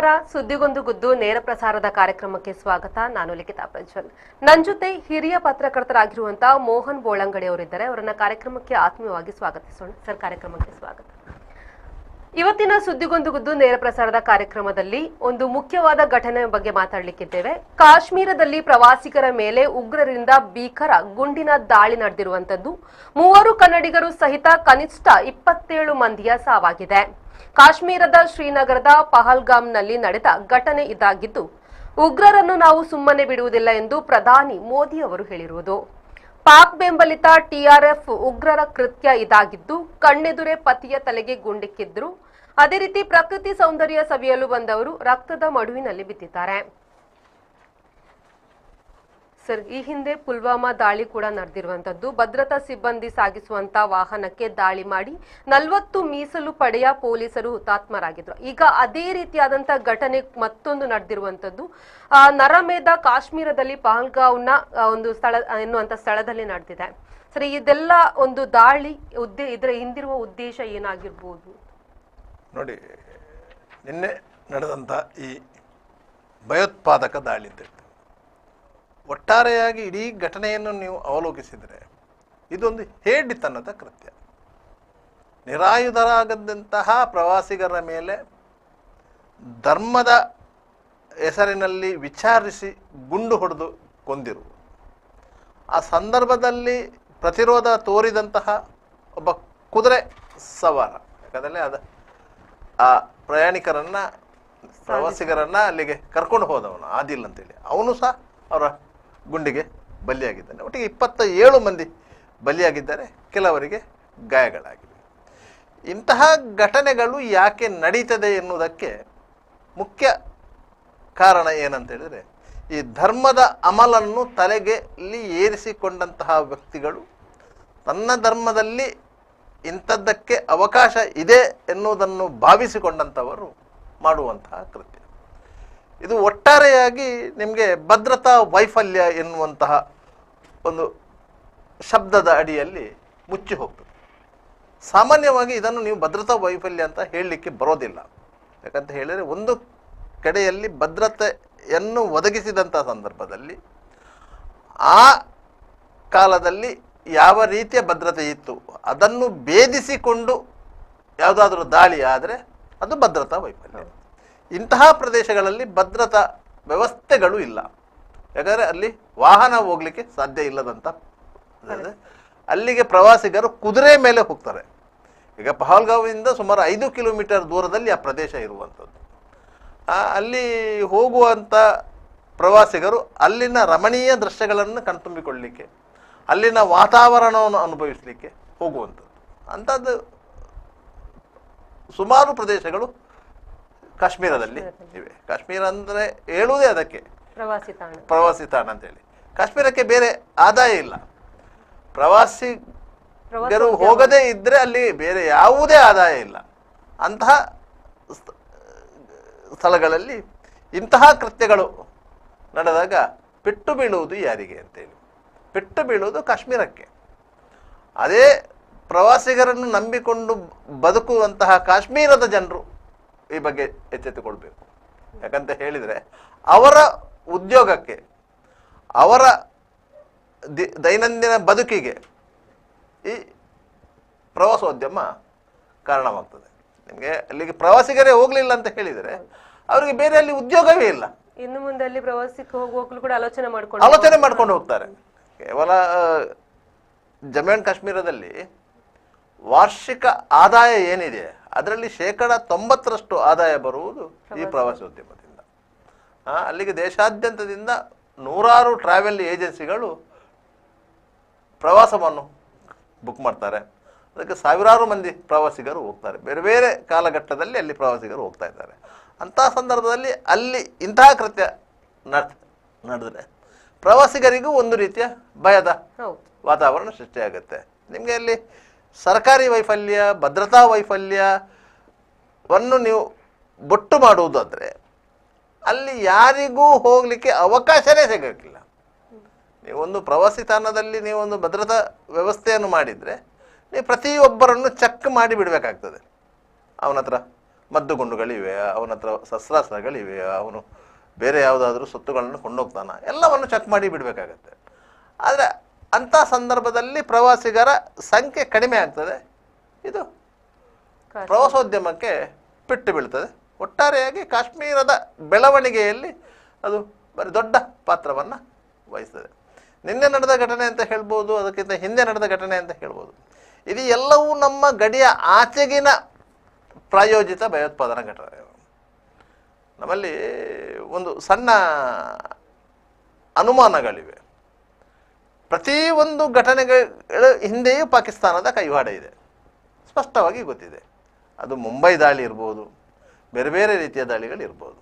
ನಮಸ್ಕಾರ. ಸುದ್ದಿಗೊಂದು ಗುದ್ದು ನೇರ ಪ್ರಸಾರದ ಕಾರ್ಯಕ್ರಮಕ್ಕೆ ಸ್ವಾಗತ. ನಾನು ಲಿಖಿತಾ ಪ್ರಜ್ವಲ್. ನನ್ನ ಜೊತೆ ಹಿರಿಯ ಪತ್ರಕರ್ತರಾಗಿರುವಂತಹ ಮೋಹನ್ ಬೋಳಂಗಡಿ ಅವರಿದ್ದಾರೆ. ಅವರನ್ನ ಕಾರ್ಯಕ್ರಮಕ್ಕೆ ಆತ್ಮೀಯವಾಗಿ ಸ್ವಾಗತಿಸೋಣ. ಸರ್, ಕಾರ್ಯಕ್ರಮಕ್ಕೆ ಸ್ವಾಗತ. ಇವತ್ತಿನ ಸುದ್ದಿಗೊಂದು ಗುದ್ದು ನೇರ ಪ್ರಸಾರದ ಕಾರ್ಯಕ್ರಮದಲ್ಲಿ ಒಂದು ಮುಖ್ಯವಾದ ಘಟನೆ ಬಗ್ಗೆ ಮಾತಾಡಲಿಕ್ಕಿದ್ದೇವೆ. ಕಾಶ್ಮೀರದಲ್ಲಿ ಪ್ರವಾಸಿಗರ ಮೇಲೆ ಉಗ್ರರಿಂದ ಭೀಕರ ಗುಂಡಿನ ದಾಳಿ ನಡೆದಿರುವಂತದ್ದು. 3 ಕನ್ನಡಿಗರು ಸಹಿತ ಕನಿಷ್ಠ 27 ಮಂದಿಯ ಸಾವಾಗಿದೆ. ಕಾಶ್ಮೀರದ ಶ್ರೀನಗರದ ಪಹಲ್ಗಾಮ್ನಲ್ಲಿ ನಡೆದ ಘಟನೆ ಇದಾಗಿದ್ದು, ಉಗ್ರರನ್ನು ನಾವು ಸುಮ್ಮನೆ ಬಿಡುವುದಿಲ್ಲ ಎಂದು ಪ್ರಧಾನಿ ಮೋದಿ ಅವರು ಹೇಳಿರುವುದು. ಪಾಕ್ ಬೆಂಬಲಿತ ಟಿಆರ್ಎಫ್ ಉಗ್ರರ ಕೃತ್ಯ ಇದಾಗಿದ್ದು, ಕಣ್ಣೆದುರೇ ಪತಿಯ ತಲೆಗೆ ಗುಂಡಿಕ್ಕಿದ್ರು. ಅದೇ ರೀತಿ ಪ್ರಕೃತಿ ಸೌಂದರ್ಯ ಸವಿಯಲು ಬಂದವರು ರಕ್ತದ ಮಡುವಿನಲ್ಲಿ ಬಿದ್ದಿದ್ದಾರೆ. ಸರ್, ಈ ಹಿಂದೆ ಪುಲ್ವಾಮಾ ದಾಳಿ ಕೂಡ ನಡೆದಿರುವಂತದ್ದು. ಭದ್ರತಾ ಸಿಬ್ಬಂದಿ ಸಾಗಿಸುವಂತ ವಾಹನಕ್ಕೆ ದಾಳಿ ಮಾಡಿ 40 ಮೀಸಲು ಪಡೆಯ ಪೊಲೀಸರು ಹುತಾತ್ಮರಾಗಿದ್ರು. ಈಗ ಅದೇ ರೀತಿಯಾದಂತ ಘಟನೆ ಮತ್ತೊಂದು ನಡೆದಿರುವಂತದ್ದು ನರಮೇಧ ಕಾಶ್ಮೀರದಲ್ಲಿ ಪಹಲ್ಗಾವ್ನ ಒಂದು ಸ್ಥಳ ಎನ್ನುವಂತ ಸ್ಥಳದಲ್ಲಿ ನಡೆದಿದೆ. ಸರಿ, ಇದೆಲ್ಲ ಒಂದು ದಾಳಿ ಇದರ ಹಿಂದಿರುವ ಉದ್ದೇಶ ಏನಾಗಿರ್ಬೋದು? ನೋಡಿ, ನಿನ್ನೆ ನಡೆದಂಥ ಈ ಭಯೋತ್ಪಾದಕ ದಾಳಿ ಅಂತ ಒಟ್ಟಾರೆಯಾಗಿ ಇಡೀ ಘಟನೆಯನ್ನು ನೀವು ಅವಲೋಕಿಸಿದರೆ ಇದೊಂದು ಹೇಡಿತನದ ಕೃತ್ಯ. ನಿರಾಯುಧರಾಗದಂತಹ ಪ್ರವಾಸಿಗರ ಮೇಲೆ ಧರ್ಮದ ಹೆಸರಿನಲ್ಲಿ ವಿಚಾರಿಸಿ ಗುಂಡು ಹೊಡೆದು ಕೊಂದಿರು. ಆ ಸಂದರ್ಭದಲ್ಲಿ ಪ್ರತಿರೋಧ ತೋರಿದಂತಹ ಒಬ್ಬ ಕುದುರೆ ಸವಾರ, ಯಾಕಂದರೆ ಆ ಪ್ರವಾಸಿಗರನ್ನು ಅಲ್ಲಿಗೆ ಕರ್ಕೊಂಡು ಹೋದವನು ಆದಿಲ್ ಅಂತೇಳಿ, ಅವನು ಸಹ ಅವರ ಗುಂಡಿಗೆ ಬಲಿಯಾಗಿದ್ದಾನೆ. ಒಟ್ಟಿಗೆ 27 ಮಂದಿ ಬಲಿಯಾಗಿದ್ದಾರೆ, ಕೆಲವರಿಗೆ ಗಾಯಗಳಾಗಿವೆ. ಇಂತಹ ಘಟನೆಗಳು ಯಾಕೆ ನಡೀತದೆ ಎನ್ನುವುದಕ್ಕೆ ಮುಖ್ಯ ಕಾರಣ ಏನಂತೇಳಿದರೆ, ಈ ಧರ್ಮದ ಅಮಲನ್ನು ತಲೆಗೆಲ್ಲಿ ಏರಿಸಿಕೊಂಡಂತಹ ವ್ಯಕ್ತಿಗಳು ತನ್ನ ಧರ್ಮದಲ್ಲಿ ಇಂಥದ್ದಕ್ಕೆ ಅವಕಾಶ ಇದೆ ಎನ್ನುವುದನ್ನು ಭಾವಿಸಿಕೊಂಡಂಥವರು ಮಾಡುವಂತಹ ಕೃತ್ಯ. ಇದು ಒಟ್ಟಾರೆಯಾಗಿ ನಿಮಗೆ ಭದ್ರತಾ ವೈಫಲ್ಯ ಎನ್ನುವಂತಹ ಒಂದು ಶಬ್ದದ ಅಡಿಯಲ್ಲಿ ಮುಚ್ಚಿ ಹೋಗ್ತದೆ. ಸಾಮಾನ್ಯವಾಗಿ ಇದನ್ನು ನೀವು ಭದ್ರತಾ ವೈಫಲ್ಯ ಅಂತ ಹೇಳಲಿಕ್ಕೆ ಬರೋದಿಲ್ಲ. ಯಾಕಂತ ಹೇಳಿದರೆ, ಒಂದು ಕಡೆಯಲ್ಲಿ ಭದ್ರತೆಯನ್ನು ಒದಗಿಸಿದಂಥ ಸಂದರ್ಭದಲ್ಲಿ ಆ ಕಾಲದಲ್ಲಿ ಯಾವ ರೀತಿಯ ಭದ್ರತೆ ಇತ್ತು ಅದನ್ನು ಭೇದಿಸಿಕೊಂಡು ಯಾವುದಾದ್ರೂ ದಾಳಿ ಆದರೆ ಅದು ಭದ್ರತಾ ವೈಫಲ್ಯ. ಇಂತಹ ಪ್ರದೇಶಗಳಲ್ಲಿ ಭದ್ರತಾ ವ್ಯವಸ್ಥೆಗಳು ಇಲ್ಲ. ಯಾಕಂದರೆ ಅಲ್ಲಿ ವಾಹನ ಹೋಗ್ಲಿಕ್ಕೆ ಸಾಧ್ಯ ಇಲ್ಲದಂಥ, ಅಲ್ಲಿಗೆ ಪ್ರವಾಸಿಗರು ಕುದುರೆ ಮೇಲೆ ಹೋಗ್ತಾರೆ. ಈಗ ಪಹಲ್ಗಾವಿಂದ ಸುಮಾರು 5 ಕಿಲೋಮೀಟರ್ ದೂರದಲ್ಲಿ ಆ ಪ್ರದೇಶ ಇರುವಂಥದ್ದು. ಅಲ್ಲಿ ಹೋಗುವಂಥ ಪ್ರವಾಸಿಗರು ಅಲ್ಲಿನ ರಮಣೀಯ ದೃಶ್ಯಗಳನ್ನು ಕಣ್ತುಂಬಿಕೊಳ್ಳಲಿಕ್ಕೆ, ಅಲ್ಲಿನ ವಾತಾವರಣವನ್ನು ಅನುಭವಿಸಲಿಕ್ಕೆ ಹೋಗುವಂಥದ್ದು. ಅಂಥದ್ದು ಸುಮಾರು ಪ್ರದೇಶಗಳು ಕಾಶ್ಮೀರದಲ್ಲಿ ಇವೆ. ಕಾಶ್ಮೀರ ಅಂದರೆ ಹೇಳುವುದೇ ಅದಕ್ಕೆ ಪ್ರವಾಸಿ ತಾಣ ಅಂತೇಳಿ. ಕಾಶ್ಮೀರಕ್ಕೆ ಬೇರೆ ಆದಾಯ ಇಲ್ಲ. ಪ್ರವಾಸಿಗರು ಹೋಗದೇ ಇದ್ದರೆ ಅಲ್ಲಿ ಬೇರೆ ಯಾವುದೇ ಆದಾಯ ಇಲ್ಲ. ಅಂತಹ ಸ್ಥಳಗಳಲ್ಲಿ ಇಂತಹ ಕೃತ್ಯಗಳು ನಡೆದಾಗ ಪೆಟ್ಟು ಬೀಳುವುದು ಯಾರಿಗೆ ಅಂತೇಳಿ? ಪೆಟ್ಟು ಬೀಳುವುದು ಕಾಶ್ಮೀರಕ್ಕೆ. ಅದೇ ಪ್ರವಾಸಿಗರನ್ನು ನಂಬಿಕೊಂಡು ಬದುಕುವಂತಹ ಕಾಶ್ಮೀರದ ಜನರು ಈ ಬಗ್ಗೆ ಎಚ್ಚೆತ್ತುಕೊಳ್ಬೇಕು. ಯಾಕಂತ ಹೇಳಿದರೆ, ಅವರ ಉದ್ಯೋಗಕ್ಕೆ, ಅವರ ದೈನಂದಿನ ಬದುಕಿಗೆ ಈ ಪ್ರವಾಸೋದ್ಯಮ ಕಾರಣವಾಗ್ತದೆ. ನಿಮಗೆ ಅಲ್ಲಿಗೆ ಪ್ರವಾಸಿಗರೇ ಹೋಗಲಿಲ್ಲ ಅಂತ ಹೇಳಿದರೆ ಅವರಿಗೆ ಬೇರೆ ಅಲ್ಲಿ ಉದ್ಯೋಗವೇ ಇಲ್ಲ. ಇನ್ನು ಮುಂದೆ ಅಲ್ಲಿ ಪ್ರವಾಸಕ್ಕೆ ಹೋಗುವಾಗಲೂ ಕೂಡ ಆಲೋಚನೆ ಮಾಡ್ಕೊಂಡು ಹೋಗ್ತಾರೆ. ಕೇವಲ ಜಮ್ಮು ಅಂಡ್ ಕಾಶ್ಮೀರದಲ್ಲಿ ವಾರ್ಷಿಕ ಆದಾಯ ಏನಿದೆ ಅದರಲ್ಲಿ 90% ಆದಾಯ ಬರುವುದು ಈ ಪ್ರವಾಸೋದ್ಯಮದಿಂದ. ಅಲ್ಲಿಗೆ ದೇಶಾದ್ಯಂತದಿಂದ 100 ಟ್ರಾವೆಲ್ ಏಜೆನ್ಸಿಗಳು ಪ್ರವಾಸವನ್ನು ಬುಕ್ ಮಾಡ್ತಾರೆ. ಅದಕ್ಕೆ ಸಾವಿರಾರು ಮಂದಿ ಪ್ರವಾಸಿಗರು ಹೋಗ್ತಾರೆ. ಬೇರೆ ಬೇರೆ ಕಾಲಘಟ್ಟದಲ್ಲಿ ಅಲ್ಲಿ ಪ್ರವಾಸಿಗರು ಹೋಗ್ತಾ ಇದ್ದಾರೆ. ಅಂತಹ ಸಂದರ್ಭದಲ್ಲಿ ಅಲ್ಲಿ ಇಂತಹ ಕೃತ್ಯ ನಡೆದರೆ ಪ್ರವಾಸಿಗರಿಗೂ ಒಂದು ರೀತಿಯ ಭಯದ ವಾತಾವರಣ ಸೃಷ್ಟಿಯಾಗುತ್ತೆ. ನಿಮಗೆ ಅಲ್ಲಿ ಸರ್ಕಾರಿ ವೈಫಲ್ಯ, ಭದ್ರತಾ ವೈಫಲ್ಯವನ್ನು ನೀವು ಬೊಟ್ಟು ಮಾಡುವುದಾದರೆ ಅಲ್ಲಿ ಯಾರಿಗೂ ಹೋಗಲಿಕ್ಕೆ ಅವಕಾಶನೇ ಸಿಗೋಕ್ಕಿಲ್ಲ. ನೀವೊಂದು ಪ್ರವಾಸಿ ತಾಣದಲ್ಲಿ ನೀವೊಂದು ಭದ್ರತಾ ವ್ಯವಸ್ಥೆಯನ್ನು ಮಾಡಿದರೆ ನೀವು ಪ್ರತಿಯೊಬ್ಬರನ್ನು ಚೆಕ್ ಮಾಡಿ ಬಿಡಬೇಕಾಗ್ತದೆ. ಅವನ ಹತ್ರ ಮದ್ದುಗುಂಡುಗಳಿವೆ, ಅವನ ಹತ್ರ ಶಸ್ತ್ರಾಸ್ತ್ರಗಳಿವೆ, ಅವನು ಬೇರೆ ಯಾವುದಾದ್ರೂ ಸೊತ್ತುಗಳನ್ನು ಕೊಂಡೋಗ್ತಾನ, ಎಲ್ಲವನ್ನು ಚೆಕ್ ಮಾಡಿ ಬಿಡಬೇಕಾಗತ್ತೆ. ಆದರೆ ಅಂಥ ಸಂದರ್ಭದಲ್ಲಿ ಪ್ರವಾಸಿಗರ ಸಂಖ್ಯೆ ಕಡಿಮೆ ಆಗ್ತದೆ, ಇದು ಪ್ರವಾಸೋದ್ಯಮಕ್ಕೆ ಪೆಟ್ಟು ಬೀಳ್ತದೆ. ಒಟ್ಟಾರೆಯಾಗಿ ಕಾಶ್ಮೀರದ ಬೆಳವಣಿಗೆಯಲ್ಲಿ ಅದು ಬರೀ ದೊಡ್ಡ ಪಾತ್ರವನ್ನು ವಹಿಸ್ತದೆ. ನಿನ್ನೆ ನಡೆದ ಘಟನೆ ಅಂತ ಹೇಳ್ಬೋದು, ಅದಕ್ಕಿಂತ ಹಿಂದೆ ನಡೆದ ಘಟನೆ ಅಂತ ಹೇಳ್ಬೋದು. ಇದು ಎಲ್ಲವೂ ನಮ್ಮ ಗಡಿಯ ಆಚೆಗಿನ ಪ್ರಾಯೋಜಿತ ಭಯೋತ್ಪಾದನಾ ಘಟನೆ. ನಮ್ಮಲ್ಲಿ ಒಂದು ಸಣ್ಣ ಅನುಮಾನಗಳಿವೆ. ಪ್ರತಿಯೊಂದು ಘಟನೆಗಳ ಹಿಂದೆಯೂ ಪಾಕಿಸ್ತಾನದ ಕೈವಾಡ ಇದೆ, ಸ್ಪಷ್ಟವಾಗಿ ಗೊತ್ತಿದೆ. ಅದು ಮುಂಬೈ ದಾಳಿ ಇರ್ಬೋದು, ಬೇರೆ ಬೇರೆ ರೀತಿಯ ದಾಳಿಗಳಿರ್ಬೋದು.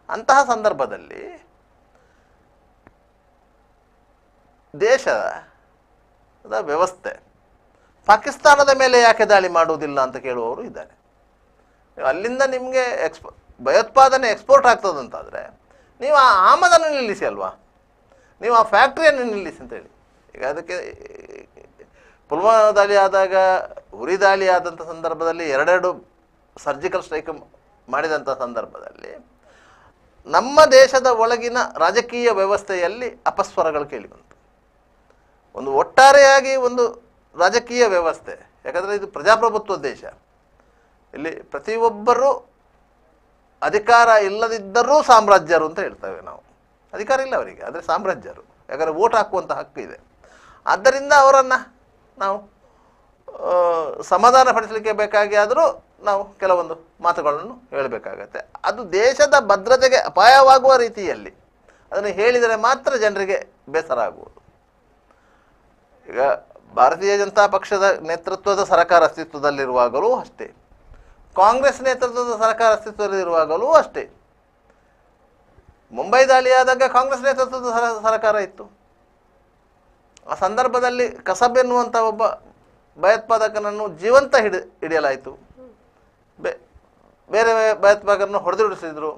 ಅಂತಹ ಸಂದರ್ಭದಲ್ಲಿ ದೇಶದ ವ್ಯವಸ್ಥೆ ಪಾಕಿಸ್ತಾನದ ಮೇಲೆ ಯಾಕೆ ದಾಳಿ ಮಾಡುವುದಿಲ್ಲ ಅಂತ ಕೇಳುವವರು ಇದ್ದಾರೆ. ಅಲ್ಲಿಂದ ನಿಮಗೆ ಭಯೋತ್ಪಾದನೆ ಎಕ್ಸ್ಪೋರ್ಟ್ ಆಗ್ತದಂತಾದರೆ ನೀವು ಆ ಆಮದನ್ನು ನಿಲ್ಲಿಸಿ ಅಲ್ವಾ, ನೀವು ಆ ಫ್ಯಾಕ್ಟ್ರಿಯನ್ನು ನಿಲ್ಲಿಸಿ ಅಂತೇಳಿ. ಈಗ ಅದಕ್ಕೆ ಪುಲ್ವಾಮಾ ದಾಳಿ ಆದಾಗ, ಉರಿ ದಾಳಿ ಆದಂಥ ಸಂದರ್ಭದಲ್ಲಿ ಎರಡೆರಡು ಸರ್ಜಿಕಲ್ ಸ್ಟ್ರೈಕ್ ಮಾಡಿದಂಥ ಸಂದರ್ಭದಲ್ಲಿ ನಮ್ಮ ದೇಶದ ಒಳಗಿನ ರಾಜಕೀಯ ವ್ಯವಸ್ಥೆಯಲ್ಲಿ ಅಪಸ್ವರಗಳು ಕೇಳಿಬಂತು. ಒಂದು ಒಟ್ಟಾರೆಯಾಗಿ ಒಂದು ರಾಜಕೀಯ ವ್ಯವಸ್ಥೆ, ಯಾಕಂದರೆ ಇದು ಪ್ರಜಾಪ್ರಭುತ್ವ ದೇಶ, ಇಲ್ಲಿ ಪ್ರತಿಯೊಬ್ಬರೂ ಅಧಿಕಾರ ಇಲ್ಲದಿದ್ದರೂ ಸಾಮ್ರಾಜ್ಯರು ಅಂತ ಹೇಳ್ತೇವೆ ನಾವು. ಅಧಿಕಾರ ಇಲ್ಲ ಅವರಿಗೆ, ಆದರೆ ಸಾಮ್ರಾಜ್ಯರು, ಯಾಕಂದರೆ ವೋಟ್ ಹಾಕುವಂಥ ಹಕ್ಕು ಇದೆ. ಆದ್ದರಿಂದ ಅವರನ್ನು ನಾವು ಸಮಾಧಾನಪಡಿಸಲಿಕ್ಕೆ ಬೇಕಾಗಿ ಆದರೂ ನಾವು ಕೆಲವೊಂದು ಮಾತುಗಳನ್ನು ಹೇಳಬೇಕಾಗತ್ತೆ. ಅದು ದೇಶದ ಭದ್ರತೆಗೆ ಅಪಾಯವಾಗುವ ರೀತಿಯಲ್ಲಿ ಅದನ್ನು ಹೇಳಿದರೆ ಮಾತ್ರ ಜನರಿಗೆ ಬೇಸರ ಆಗುವುದು. ಈಗ ಭಾರತೀಯ ಜನತಾ ಪಕ್ಷದ ನೇತೃತ್ವದ ಸರ್ಕಾರ ಅಸ್ತಿತ್ವದಲ್ಲಿರುವಾಗಲೂ ಅಷ್ಟೇ, ಕಾಂಗ್ರೆಸ್ ನೇತೃತ್ವದ ಸರ್ಕಾರ ಅಸ್ತಿತ್ವದಲ್ಲಿರುವಾಗಲೂ ಅಷ್ಟೇ. ಮುಂಬೈ ದಾಳಿಯಾದಾಗ ಕಾಂಗ್ರೆಸ್ ನೇತೃತ್ವದ ಸರ್ಕಾರ ಇತ್ತು. ಆ ಸಂದರ್ಭದಲ್ಲಿ ಕಸಬ್ ಎನ್ನುವಂಥ ಒಬ್ಬ ಭಯೋತ್ಪಾದಕನನ್ನು ಜೀವಂತ ಹಿಡಿಯಲಾಯಿತು. ಬೇರೆ ಭಯೋತ್ಪಾದಕರನ್ನು ಹೊಡೆದುಡಿಸಿದ್ರು.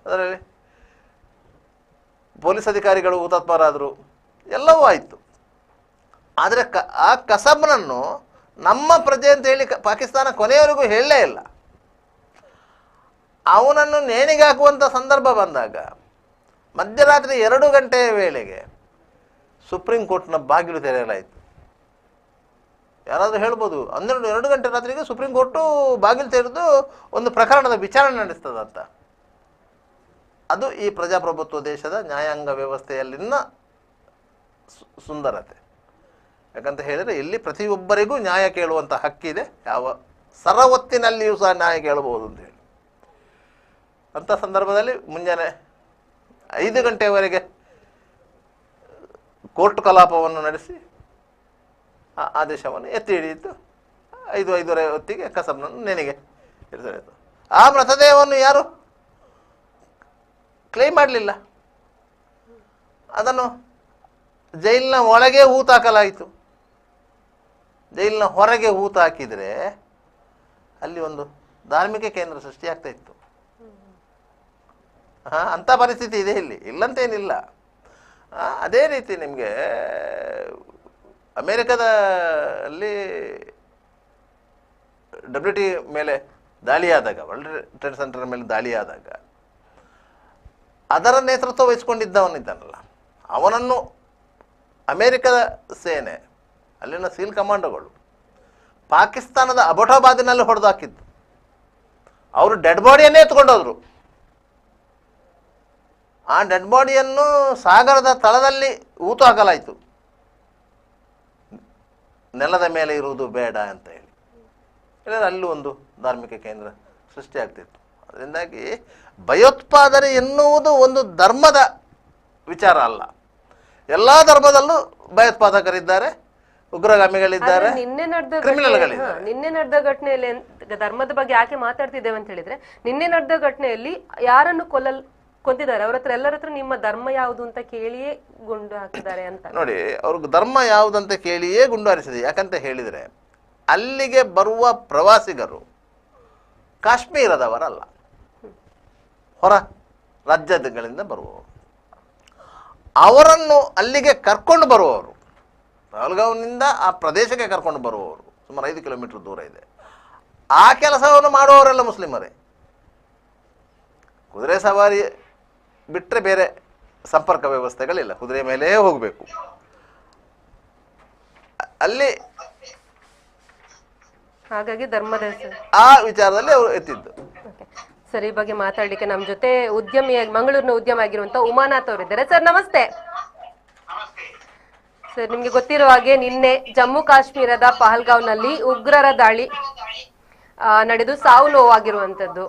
ಅದರಲ್ಲಿ ಪೊಲೀಸ್ ಅಧಿಕಾರಿಗಳು ಹುತಾತ್ಮರಾದರು, ಎಲ್ಲವೂ ಆಯಿತು. ಆದರೆ ಆ ಕಸಬ್ನನ್ನು ನಮ್ಮ ಪ್ರಜೆ ಅಂತೇಳಿ ಪಾಕಿಸ್ತಾನ ಕೊನೆಯವರೆಗೂ ಹೇಳಲೇ ಇಲ್ಲ. ಅವನನ್ನು ನೇಣಿಗೆ ಹಾಕುವಂಥ ಸಂದರ್ಭ ಬಂದಾಗ ಮಧ್ಯರಾತ್ರಿ 2 ಗಂಟೆಯ ವೇಳೆಗೆ ಸುಪ್ರೀಂ ಕೋರ್ಟ್ನ ಬಾಗಿಲು ತೆರೆಯಲಾಯಿತು. ಯಾರಾದರೂ ಹೇಳ್ಬೋದು 2 ಗಂಟೆ ರಾತ್ರಿಗೆ ಸುಪ್ರೀಂ ಕೋರ್ಟು ಬಾಗಿಲು ತೆರೆದು ಒಂದು ಪ್ರಕರಣದ ವಿಚಾರಣೆ ನಡೆಸ್ತದಂತ. ಅದು ಈ ಪ್ರಜಾಪ್ರಭುತ್ವ ದೇಶದ ನ್ಯಾಯಾಂಗ ವ್ಯವಸ್ಥೆಯಲ್ಲಿನ ಸುಂದರತೆ. ಯಾಕಂತ ಹೇಳಿದರೆ ಇಲ್ಲಿ ಪ್ರತಿಯೊಬ್ಬರಿಗೂ ನ್ಯಾಯ ಕೇಳುವಂಥ ಹಕ್ಕಿದೆ, ಯಾವ ಸರವತ್ತಿನಲ್ಲಿಯೂ ಸಹ ನ್ಯಾಯ ಕೇಳಬಹುದು ಅಂತ ಹೇಳಿ. ಅಂಥ ಸಂದರ್ಭದಲ್ಲಿ ಮುಂಜಾನೆ 5 ಗಂಟೆಯವರೆಗೆ ಕೋರ್ಟ್ ಕಲಾಪವನ್ನು ನಡೆಸಿ ಆ ಆದೇಶವನ್ನು ಎತ್ತಿ ಹಿಡಿಯಿತು. 5:30 ಹೊತ್ತಿಗೆ ಕಸಬ್ನನ್ನು ನೇಣಿಗೆ ಇರಿಸಲಾಯಿತು. ಆ ಮೃತದೇಹವನ್ನು ಯಾರು ಕ್ಲೈಮ್ ಮಾಡಲಿಲ್ಲ, ಅದನ್ನು ಜೈಲಿನ ಒಳಗೆ ಹೂತಾಕಲಾಯಿತು. ಜೈಲಿನ ಹೊರಗೆ ಹೂತು ಹಾಕಿದರೆ ಅಲ್ಲಿ ಒಂದು ಧಾರ್ಮಿಕ ಕೇಂದ್ರ ಸೃಷ್ಟಿಯಾಗ್ತಾ ಇತ್ತು. ಅಂಥ ಪರಿಸ್ಥಿತಿ ಇದೆ ಇಲ್ಲಿ, ಇಲ್ಲಂತೇನಿಲ್ಲ. ಅದೇ ರೀತಿ ನಿಮಗೆ ಅಮೇರಿಕದಲ್ಲಿ WT ಮೇಲೆ ದಾಳಿಯಾದಾಗ, ವರ್ಲ್ಡ್ ಟ್ರೇಡ್ ಸೆಂಟರ್ ಮೇಲೆ ದಾಳಿಯಾದಾಗ ಅದರ ನೇತೃತ್ವ ವಹಿಸ್ಕೊಂಡಿದ್ದವನಿದ್ದಾನಲ್ಲ, ಅವನನ್ನು ಅಮೇರಿಕದ ಸೇನೆ, ಅಲ್ಲಿನ ಸೀಲ್ ಕಮಾಂಡೋಗಳು ಪಾಕಿಸ್ತಾನದ ಅಬೋಟಾಬಾದಿನಲ್ಲಿ ಹೊಡೆದು ಹಾಕಿದ್ದು. ಅವರು ಡೆಡ್ ಬಾಡಿಯನ್ನೇ ಎತ್ಕೊಂಡೋದ್ರು. ಆ ಡೆಡ್ ಬಾಡಿಯನ್ನು ಸಾಗರದ ತಳದಲ್ಲಿ ಹೂತು ಹಾಕಲಾಯಿತು, ನೆಲದ ಮೇಲೆ ಇರುವುದು ಬೇಡ ಅಂತ ಹೇಳಿ. ಇಲ್ಲದ್ರೆ ಅಲ್ಲೂ ಒಂದು ಧಾರ್ಮಿಕ ಕೇಂದ್ರ ಸೃಷ್ಟಿಯಾಗ್ತಿತ್ತು. ಅದರಿಂದಾಗಿ ಭಯೋತ್ಪಾದನೆ ಎನ್ನುವುದು ಒಂದು ಧರ್ಮದ ವಿಚಾರ ಅಲ್ಲ. ಎಲ್ಲ ಧರ್ಮದಲ್ಲೂ ಭಯೋತ್ಪಾದಕರಿದ್ದಾರೆ, ಉಗ್ರಗಾಮಿಗಳಿದ್ದಾರೆ, ಕ್ರಿಮಿನಲ್ಗಳಿದ್ದಾರೆ. ನಿನ್ನೆ ನಡೆದ ಘಟನೆಯಲ್ಲಿ ಧರ್ಮದ ಬಗ್ಗೆ ಯಾಕೆ ಮಾತಾಡ್ತಿದ್ದೇವೆ ಅಂತ ಹೇಳಿದ್ರೆ, ನಿನ್ನೆ ನಡೆದ ಘಟನೆಯಲ್ಲಿ ಯಾರನ್ನು ಕೊಂದಿದ್ದಾರೆ, ಅವ್ರ ಹತ್ರ ಎಲ್ಲರ ಹತ್ರ ನಿಮ್ಮ ಧರ್ಮ ಯಾವುದು ಅಂತ ಕೇಳಿಯೇ ಗುಂಡು ಹಾಕಿದ್ದಾರೆ ಅಂತ. ನೋಡಿ, ಅವ್ರಿಗೆ ಧರ್ಮ ಯಾವುದಂತ ಕೇಳಿಯೇ ಗುಂಡು ಹಾರಿಸಿದೆ. ಯಾಕಂತ ಹೇಳಿದರೆ ಅಲ್ಲಿಗೆ ಬರುವ ಪ್ರವಾಸಿಗರು ಕಾಶ್ಮೀರದವರಲ್ಲ, ಹೊರ ರಾಜ್ಯಗಳಿಂದ ಬರುವವರು. ಅವರನ್ನು ಅಲ್ಲಿಗೆ ಕರ್ಕೊಂಡು ಬರುವವರು, ಪಹಲ್ಗಾವ್ನಿಂದ ಆ ಪ್ರದೇಶಕ್ಕೆ ಕರ್ಕೊಂಡು ಬರುವವರು, ಸುಮಾರು 5 ಕಿಲೋಮೀಟರ್ ದೂರ ಇದೆ. ಆ ಕೆಲಸವನ್ನು ಮಾಡುವವರೆಲ್ಲ ಮುಸ್ಲಿಮರೇ. ಕುದುರೆ ಸವಾರಿ ಬಿಟ್ಟರೆ ಬೇರೆ ಸಂಪರ್ಕ ವ್ಯವಸ್ಥೆಗಳಿಲ್ಲ, ಕುದುರೆ ಮೇಲೇ ಹೋಗಬೇಕು. ಅಲ್ಲಿ ಹಾಗಾಗಿ ಧರ್ಮದ ಹೆಸರು ಆ ವಿಚಾರದಲ್ಲಿ ಅವರು ಎತ್ತಿದ್ದು. ಸರ್, ಈ ಬಗ್ಗೆ ಮಾತಾಡ್ಲಿಕ್ಕೆ ನಮ್ಮ ಜೊತೆ ಉದ್ಯಮಿಯಾಗಿ ಮಂಗಳೂರಿನ ಉದ್ಯಮ ಆಗಿರುವಂತ ಉಮಾನಾಥ್ ಅವರಿದ್ದಾರೆ. ಸರ್ ನಮಸ್ತೆ. ಸರ್, ನಿಮ್ಗೆ ಗೊತ್ತಿರೋ ಹಾಗೆ ನಿನ್ನೆ ಜಮ್ಮು ಕಾಶ್ಮೀರದ ಪಹಲ್ಗಾವ್ನಲ್ಲಿ ಉಗ್ರರ ದಾಳಿ ನಡೆದು ಸಾವು ನೋವಾಗಿರುವಂತದ್ದು.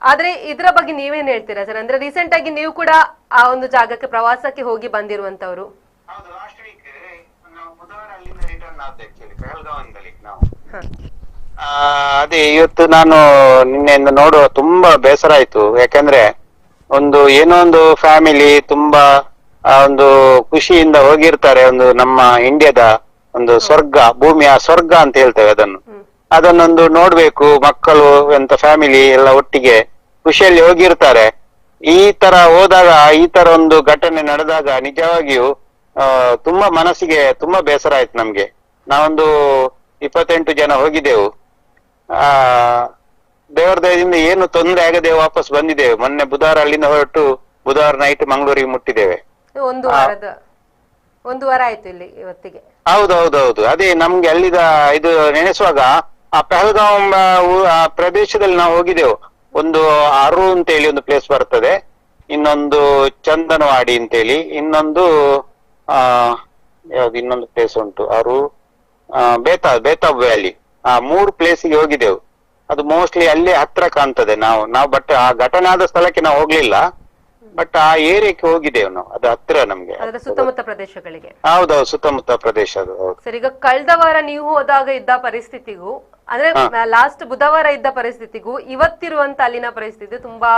ಆದ್ರೆ ಇದರ ಬಗ್ಗೆ ನೀವೇನ್ ಹೇಳ್ತೀರಾ ಸರ್? ಅಂದ್ರೆ ರೀಸೆಂಟ್ ಆಗಿ ನೀವು ಕೂಡ ಆ ಒಂದು ಜಾಗಕ್ಕೆ ಪ್ರವಾಸಕ್ಕೆ ಹೋಗಿ ಬಂದಿರುವಂತವ್ರು. ಅದೇ ಇವತ್ತು ನಾನು ನಿನ್ನೆಯಿಂದ ನೋಡುವ ತುಂಬಾ ಬೇಸರ ಆಯ್ತು. ಯಾಕಂದ್ರೆ ಏನೋ ಒಂದು ಫ್ಯಾಮಿಲಿ ತುಂಬಾ ಒಂದು ಖುಷಿಯಿಂದ ಹೋಗಿರ್ತಾರೆ. ನಮ್ಮ ಇಂಡಿಯಾದ ಒಂದು ಸ್ವರ್ಗ, ಭೂಮಿಯ ಸ್ವರ್ಗ ಅಂತ ಹೇಳ್ತೇವೆ ಅದನ್ನೊಂದು ನೋಡ್ಬೇಕು. ಮಕ್ಕಳು ಎಂತ ಫ್ಯಾಮಿಲಿ ಎಲ್ಲ ಒಟ್ಟಿಗೆ ಖುಷಿಯಲ್ಲಿ ಹೋಗಿರ್ತಾರೆ. ಈ ತರ ಹೋದಾಗ, ಈ ತರ ಒಂದು ಘಟನೆ ನಡೆದಾಗ ನಿಜವಾಗಿಯೂ ತುಂಬಾ ಮನಸ್ಸಿಗೆ ತುಂಬಾ ಬೇಸರ ಆಯ್ತು ನಮ್ಗೆ. ನಾವೊಂದು 28 ಜನ ಹೋಗಿದ್ದೆವು. ದೇವರ ದಯದಿಂದ ಏನು ತೊಂದರೆ ಆಗದೆ ವಾಪಸ್ ಬಂದಿದ್ದೇವೆ. ಮೊನ್ನೆ ಬುಧವಾರ ಅಲ್ಲಿಂದ ಹೊರಟು ಬುಧವಾರ ನೈಟ್ ಮಂಗಳೂರಿಗೆ ಮುಟ್ಟಿದ್ದೇವೆ. ಒಂದು ವಾರ ಆಯ್ತು ಇಲ್ಲಿ ಇವತ್ತಿಗೆ. ಹೌದೌದೌದು. ಅದೇ ನಮ್ಗೆ ಅಲ್ಲಿದ ಇದು ನೆನೆಸುವಾಗ ಆ ಪಹಲ್ಗಾಮ್ ಆ ಪ್ರದೇಶದಲ್ಲಿ ನಾವು ಹೋಗಿದ್ದೆವು. ಒಂದು ಅರು ಅಂತೇಳಿ ಒಂದು ಪ್ಲೇಸ್ ಬರ್ತದೆ, ಇನ್ನೊಂದು ಚಂದನವಾಡಿ ಅಂತೇಳಿ, ಇನ್ನೊಂದು ಇನ್ನೊಂದು ಪ್ಲೇಸ್ ಉಂಟು, ಅರು, ಬೇತಾಬ್ ವ್ಯಾಲಿ. 3 ಪ್ಲೇಸಿಗೆ ಹೋಗಿದ್ದೆವು. ಅದು ಮೋಸ್ಟ್ಲಿ ಅಲ್ಲೇ ಹತ್ರ ಕಾಣ್ತದೆ. ನಾವು ಬಟ್ ಆ ಘಟನೆ ಆದ ಸ್ಥಳಕ್ಕೆ ನಾವು ಹೋಗ್ಲಿಲ್ಲ, ಬಟ್ ಆ ಏರಿಯಾಕ್ಕೆ ಹೋಗಿದ್ದೇವೆ ನಾವು. ಅದು ಹತ್ರ ನಮ್ಗೆ, ಸುತ್ತಮುತ್ತ ಪ್ರದೇಶಗಳಿಗೆ. ಹೌದೌದು, ಸುತ್ತಮುತ್ತ ಪ್ರದೇಶ ಅದು. ಸರ್, ಈಗ ಕಳೆದ ವಾರ ನೀವು ಹೋದಾಗ ಇದ್ದ ಪರಿಸ್ಥಿತಿಗೂ, ಅಂದ್ರೆ ಲಾಸ್ಟ್ ಬುಧವಾರ ಇದ್ದ ಪರಿಸ್ಥಿತಿಗೂ ಇವತ್ತಿರುವಂತ ಅಲ್ಲಿನ ಪರಿಸ್ಥಿತಿ ತುಂಬಾ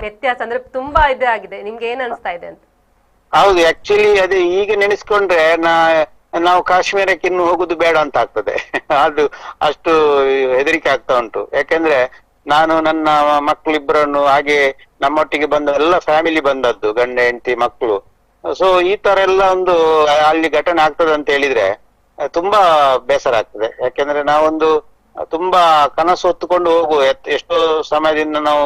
ವ್ಯತ್ಯಾಸ, ಅಂದ್ರೆ ತುಂಬಾ ಇದೇ ಆಗಿದೆ. ನಿಮ್ಗೆ ಏನ್ ಅನ್ಸ್ತಾ ಇದೆ ಅಂತ? ಹೌದು, ಆಕ್ಚುಲಿ ಅದೇ ಈಗ ನೆನೆಸ್ಕೊಂಡ್ರೆ ನಾವು ಕಾಶ್ಮೀರಕ್ಕೆ ಇನ್ನು ಹೋಗುದು ಬೇಡ ಅಂತ ಆಗ್ತದೆ. ಅದು ಅಷ್ಟು ಹೆದರಿಕೆ ಆಗ್ತಾ ಉಂಟು. ಯಾಕೆಂದ್ರೆ ನಾನು ನನ್ನ ಮಕ್ಕಳಿಬ್ಬರನ್ನು, ಹಾಗೆ ನಮ್ಮೊಟ್ಟಿಗೆ ಬಂದ ಎಲ್ಲ ಫ್ಯಾಮಿಲಿ ಬಂದದ್ದು, ಗಂಡ ಹೆಂಡತಿ ಮಕ್ಕಳು. ಸೊ ಈ ತರ ಎಲ್ಲ ಅಲ್ಲಿ ಘಟನೆ ಆಗ್ತದೆ ಅಂತ ಹೇಳಿದ್ರೆ ತುಂಬಾ ಬೇಸರ ಆಗ್ತದೆ. ಯಾಕೆಂದ್ರೆ ನಾವೊಂದು ತುಂಬಾ ಕನಸು ಹೊತ್ತುಕೊಂಡು ಹೋಗುವ, ಎಷ್ಟೋ ಸಮಯದಿಂದ ನಾವು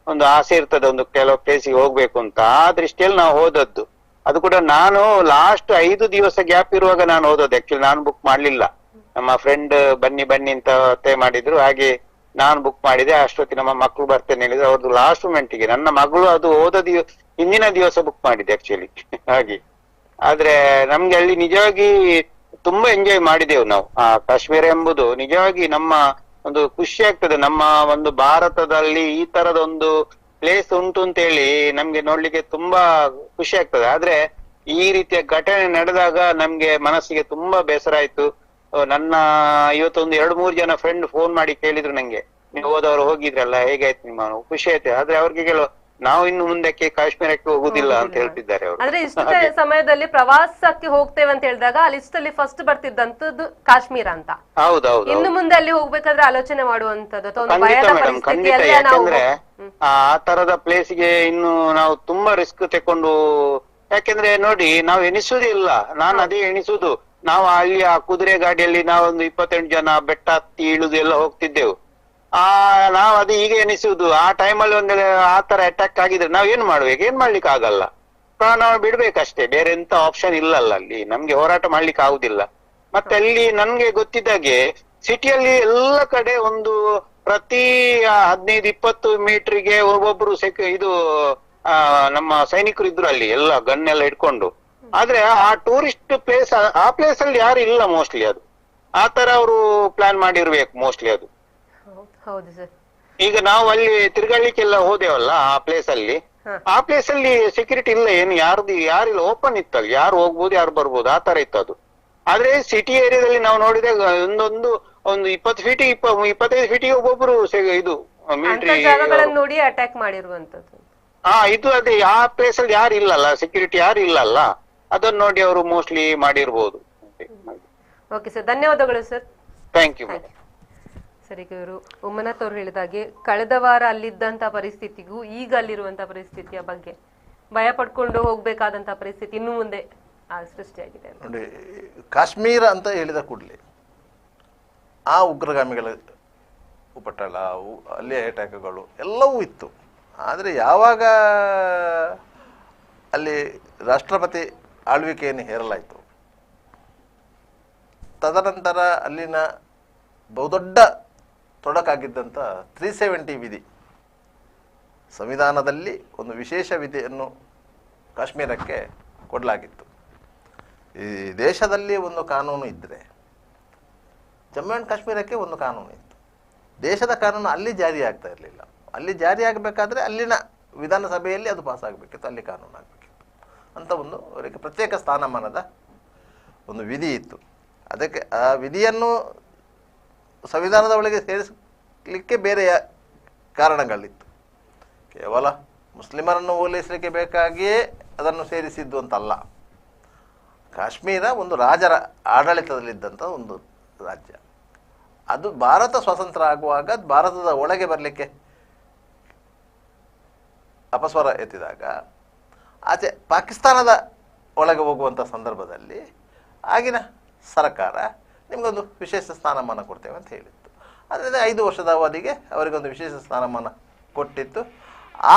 ಒಂದು ಆಸೆ ಇರ್ತದೆ ಕೆಲವು ಪ್ಲೇಸಿಗೆ ಹೋಗ್ಬೇಕು ಅಂತ. ಆ ದೃಷ್ಟಿಯಲ್ಲಿ ನಾವು ಹೋದದ್ದು. ಅದು ಕೂಡ ನಾನು ಲಾಸ್ಟ್ 5 ದಿವಸ ಗ್ಯಾಪ್ ಇರುವಾಗ ನಾನು ಹೋದದ್ದು. ಆಕ್ಚುಲಿ ನಾನು ಬುಕ್ ಮಾಡ್ಲಿಲ್ಲ, ನಮ್ಮ ಫ್ರೆಂಡ್ ಬನ್ನಿ ಅಂತ ಒತ್ತಾಯ ಮಾಡಿದ್ರು. ಹಾಗೆ ನಾನು ಬುಕ್ ಮಾಡಿದೆ. ಅಷ್ಟೊತ್ತಿಗೆ ನಮ್ಮ ಮಕ್ಕಳು ಬರ್ತೇನೆ ಹೇಳಿದ್ರು. ಅವ್ರದ್ದು ಲಾಸ್ಟ್ ಮೂಮೆಂಟ್ಗೆ ನನ್ನ ಮಗಳು ಅದು ಹಿಂದಿನ ದಿವಸ ಬುಕ್ ಮಾಡಿದೆ ಆಕ್ಚುಲಿ. ಹಾಗೆ ಆದ್ರೆ ನಮ್ಗೆ ಅಲ್ಲಿ ನಿಜವಾಗಿ ತುಂಬಾ ಎಂಜಾಯ್ ಮಾಡಿದೆವು ನಾವು. ಕಾಶ್ಮೀರ ಎಂಬುದು ನಿಜವಾಗಿ ನಮ್ಮ ಒಂದು ಖುಷಿ ಆಗ್ತದೆ. ನಮ್ಮ ಒಂದು ಭಾರತದಲ್ಲಿ ಈ ತರದೊಂದು ಪ್ಲೇಸ್ ಉಂಟು ಅಂತ ಹೇಳಿ ನಮ್ಗೆ ನೋಡ್ಲಿಕ್ಕೆ ತುಂಬಾ ಖುಷಿ ಆಗ್ತದೆ. ಆದ್ರೆ ಈ ರೀತಿಯ ಘಟನೆ ನಡೆದಾಗ ನಮ್ಗೆ ಮನಸ್ಸಿಗೆ ತುಂಬಾ ಬೇಸರ ಆಯ್ತು. ಇವತ್ತೊಂದು 2-3 ಜನ ಫ್ರೆಂಡ್ ಫೋನ್ ಮಾಡಿ ಕೇಳಿದ್ರು ನಂಗೆ, ನೀವು ಹೋದವರು ಹೋಗಿದ್ರಲ್ಲ, ಹೇಗಾಯ್ತು ನಿಮ್ಮ? ಖುಷಿ ಆಯ್ತು. ಆದ್ರೆ ಅವ್ರಿಗೆ ನಾವು ಇನ್ನು ಮುಂದಕ್ಕೆ ಕಾಶ್ಮೀರಕ್ಕೆ ಹೋಗುದಿಲ್ಲ ಅಂತ ಹೇಳ್ತಿದ್ದಾರೆ ಅವರು. ಅಂದ್ರೆ ಇಷ್ಟು ಸಮಯದಲ್ಲಿ ಪ್ರವಾಸಕ್ಕೆ ಹೋಗ್ತೇವೆ ಅಂತ ಹೇಳಿದಾಗ ಆ ಲಿಸ್ಟ್ ಅಲ್ಲಿ ಫಸ್ಟ್ ಬರ್ತಿದ್ದಂತದ್ದು ಕಾಶ್ಮೀರ ಅಂತ. ಹೌದೌದು. ಇನ್ನು ಮುಂದೆ ಅಲ್ಲಿ ಹೋಗ್ಬೇಕಾದ್ರೆ ಆಲೋಚನೆ ಮಾಡುವಂತದ್ದು. ಖಂಡಿತ. ಯಾಕಂದ್ರೆ ಆ ತರದ ಪ್ಲೇಸ್ಗೆ ಇನ್ನು ನಾವು ತುಂಬಾ ರಿಸ್ಕ್ ತಕೊಂಡು, ಯಾಕೆಂದ್ರೆ ನೋಡಿ ನಾವು ಎಣಿಸುವುದೇ ಇಲ್ಲ. ನಾನು ಅದೇ ಎಣಿಸುದು. ನಾವು ಅಲ್ಲಿ ಆ ಕುದುರೆ ಗಾಡಿಯಲ್ಲಿ ನಾವೊಂದು 28 ಜನ ಬೆಟ್ಟ ಹತ್ತಿ ಇಳುದು ಎಲ್ಲ ಹೋಗ್ತಿದ್ದೆವು. ನಾವು ಅದು ಈಗ ಎನಿಸುವುದು. ಆ ಟೈಮಲ್ಲಿ ಆ ತರ ಅಟ್ಯಾಕ್ ಆಗಿದ್ರೆ ನಾವ್ ಏನ್ ಮಾಡ್ಬೇಕು? ಏನ್ ಮಾಡ್ಲಿಕ್ಕೆ ಆಗಲ್ಲ. ನಾವು ಬಿಡ್ಬೇಕಷ್ಟೇ, ಬೇರೆ ಎಂತ ಆಪ್ಷನ್ ಇಲ್ಲಲ್ಲ. ಅಲ್ಲಿ ನಮ್ಗೆ ಹೋರಾಟ ಮಾಡ್ಲಿಕ್ಕೆ ಆಗುದಿಲ್ಲ. ಮತ್ತೆ ಅಲ್ಲಿ ನನ್ಗೆ ಗೊತ್ತಿದ್ದಾಗೆ ಸಿಟಿಯಲ್ಲಿ ಎಲ್ಲ ಕಡೆ ಪ್ರತಿ 15-20 ಮೀಟರ್ಗೆ ಒಬ್ಬೊಬ್ರು ನಮ್ಮ ಸೈನಿಕರು ಇದ್ರು ಅಲ್ಲಿ, ಎಲ್ಲ ಗನ್ ಎಲ್ಲ ಇಟ್ಕೊಂಡು. ಆದ್ರೆ ಆ ಟೂರಿಸ್ಟ್ ಪ್ಲೇಸ್, ಆ ಪ್ಲೇಸ್ ಅಲ್ಲಿ ಯಾರು ಇಲ್ಲ ಮೋಸ್ಟ್ಲಿ. ಅದು ಆ ತರ ಅವರು ಪ್ಲಾನ್ ಮಾಡಿರ್ಬೇಕು ಮೋಸ್ಟ್ಲಿ ಅದು. ಹೌದು ಸರ್. ಈಗ ನಾವು ಅಲ್ಲಿ ತಿರ್ಗಾಡ್ಲಿಕ್ಕೆಲ್ಲ ಹೋದೇವಲ್ಲ ಆ ಪ್ಲೇಸ್ ಅಲ್ಲಿ ಸೆಕ್ಯೂರಿಟಿ ಇಲ್ಲ, ಯಾರಿಲ್ಲ, ಓಪನ್ ಇತ್ತು ಅಲ್ಲಿ. ಯಾರು ಹೋಗ್ಬೋದು, ಯಾರು ಬರ್ಬೋದು, ಆ ತರ ಇತ್ತು ಅದು. ಆದ್ರೆ ಸಿಟಿ ಏರಿಯಾದಲ್ಲಿ ನಾವು ನೋಡಿದಾಗ ಒಂದು 20 ಫೀಟ್ 25 ಫೀಟಿಗೆ ಒಬ್ಬೊಬ್ರು ಮಿಲಿಟರಿ ನೋಡಿ ಅಟ್ಯಾಕ್ ಮಾಡಿರುವಂತದ್ದು. ಇದು ಅದೇ ಆ ಪ್ಲೇಸ್ ಅಲ್ಲಿ ಯಾರು ಇಲ್ಲಲ್ಲ, ಸೆಕ್ಯೂರಿಟಿ ಯಾರು ಇಲ್ಲಲ್ಲ, ಅದನ್ನ ನೋಡಿ ಅವರು ಮೋಸ್ಟ್ಲಿ ಮಾಡಿರ್ಬೋದು. ಓಕೆ ಸರ್, ಧನ್ಯವಾದಗಳು ಸರ್. Thank you. ಸರ್, ಈಗ ಇವರು ಉಮ್ಮನಾಥ್ ಅವರು ಹೇಳಿದಾಗೆ ಕಳೆದ ವಾರ ಅಲ್ಲಿದ್ದಂತ ಪರಿಸ್ಥಿತಿಗೂ ಈಗ ಅಲ್ಲಿರುವಂತ ಪರಿಸ್ಥಿತಿಯ ಬಗ್ಗೆ ಭಯ ಪಡ್ಕೊಂಡು ಹೋಗ್ಬೇಕಾದಂತ ಪರಿಸ್ಥಿತಿ ಇನ್ನು ಮುಂದೆ ಸೃಷ್ಟಿಯಾಗಿದೆ. ನೋಡಿ, ಕಾಶ್ಮೀರ ಅಂತ ಹೇಳಿದ ಕೂಡಲೇ ಆ ಉಗ್ರಗಾಮಿಗಳ ಉಪಟಳ, ಅಲ್ಲಿಯ ಅಟ್ಯಾಕ್ಗಳು ಎಲ್ಲವೂ ಇತ್ತು. ಆದರೆ ಯಾವಾಗ ಅಲ್ಲಿ ರಾಷ್ಟ್ರಪತಿ ಆಳ್ವಿಕೆಯನ್ನು ಹೇರಲಾಯಿತು, ತದನಂತರ ಅಲ್ಲಿನ ಬಹುದೊಡ್ಡ ತೊಡಕಾಗಿದ್ದಂಥ 370 ವಿಧಿ, ಸಂವಿಧಾನದಲ್ಲಿ ಒಂದು ವಿಶೇಷ ವಿಧಿಯನ್ನು ಕಾಶ್ಮೀರಕ್ಕೆ ಕೊಡಲಾಗಿತ್ತು. ಈ ದೇಶದಲ್ಲಿ ಒಂದು ಕಾನೂನು ಇದ್ದರೆ ಜಮ್ಮು ಆ್ಯಂಡ್ ಕಾಶ್ಮೀರಕ್ಕೆ ಒಂದು ಕಾನೂನು ಇತ್ತು. ದೇಶದ ಕಾನೂನು ಅಲ್ಲಿ ಜಾರಿ ಆಗ್ತಾ ಇರಲಿಲ್ಲ. ಅಲ್ಲಿ ಜಾರಿ ಆಗಬೇಕಾದ್ರೆ ಅಲ್ಲಿನ ವಿಧಾನಸಭೆಯಲ್ಲಿ ಅದು ಪಾಸ್ ಆಗಬೇಕಿತ್ತು, ಅಲ್ಲಿ ಕಾನೂನು ಆಗಬೇಕಿತ್ತು ಅಂತ ಒಂದು ಅವರಿಗೆ ಪ್ರತ್ಯೇಕ ಸ್ಥಾನಮಾನದ ಒಂದು ವಿಧಿ ಇತ್ತು. ಅದಕ್ಕೆ ಆ ವಿಧಿಯನ್ನು ಸಂವಿಧಾನದ ಒಳಗೆ ಸೇರಿಸಲಿಕ್ಕೆ ಬೇರೆಯ ಕಾರಣಗಳಿತ್ತು. ಕೇವಲ ಮುಸ್ಲಿಮರನ್ನು ಓಲೈಸಲಿಕ್ಕೆ ಬೇಕಾಗಿಯೇ ಅದನ್ನು ಸೇರಿಸಿದ್ದು ಅಂತಲ್ಲ. ಕಾಶ್ಮೀರ ಒಂದು ರಾಜರ ಆಡಳಿತದಲ್ಲಿದ್ದಂಥ ಒಂದು ರಾಜ್ಯ. ಅದು ಭಾರತ ಸ್ವತಂತ್ರ ಆಗುವಾಗ ಭಾರತದ ಒಳಗೆ ಬರಲಿಕ್ಕೆ ಅಪಸ್ವರ ಎತ್ತಿದಾಗ ಆಚೆ ಪಾಕಿಸ್ತಾನದ ಒಳಗೆ ಹೋಗುವಂಥ ಸಂದರ್ಭದಲ್ಲಿ ಆಗಿನ ಸರ್ಕಾರ ನಿಮಗೊಂದು ವಿಶೇಷ ಸ್ಥಾನಮಾನ ಕೊಡ್ತೇವೆ ಅಂತ ಹೇಳಿತ್ತು. ಅದರಿಂದ 5 ವರ್ಷದ ಅವಧಿಗೆ ಅವರಿಗೊಂದು ವಿಶೇಷ ಸ್ಥಾನಮಾನ ಕೊಟ್ಟಿತ್ತು.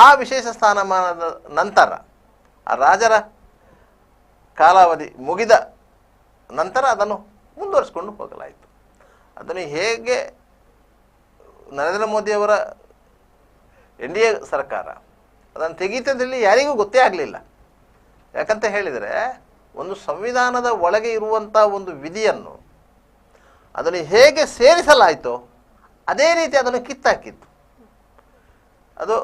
ಆ ವಿಶೇಷ ಸ್ಥಾನಮಾನದ ನಂತರ ಆ ರಾಜರ ಕಾಲಾವಧಿ ಮುಗಿದ ನಂತರ ಅದನ್ನು ಮುಂದುವರಿಸಿಕೊಂಡು ಹೋಗಲಾಯಿತು. ಅದನ್ನು ಹೇಗೆ ನರೇಂದ್ರ ಮೋದಿಯವರ NDA ಸರ್ಕಾರ ಅದನ್ನು ತೆಗೀತದಲ್ಲಿ ಯಾರಿಗೂ ಗೊತ್ತೇ ಆಗಲಿಲ್ಲ. ಯಾಕಂತ ಹೇಳಿದರೆ ಒಂದು ಸಂವಿಧಾನದ ಒಳಗೆ ಇರುವಂಥ ಒಂದು ವಿಧಿಯನ್ನು ಅದನ್ನು ಹೇಗೆ ಸೇರಿಸಲಾಯಿತೋ ಅದೇ ರೀತಿ ಅದನ್ನು ಕಿತ್ತಾಕಿತ್ತು. ಅದು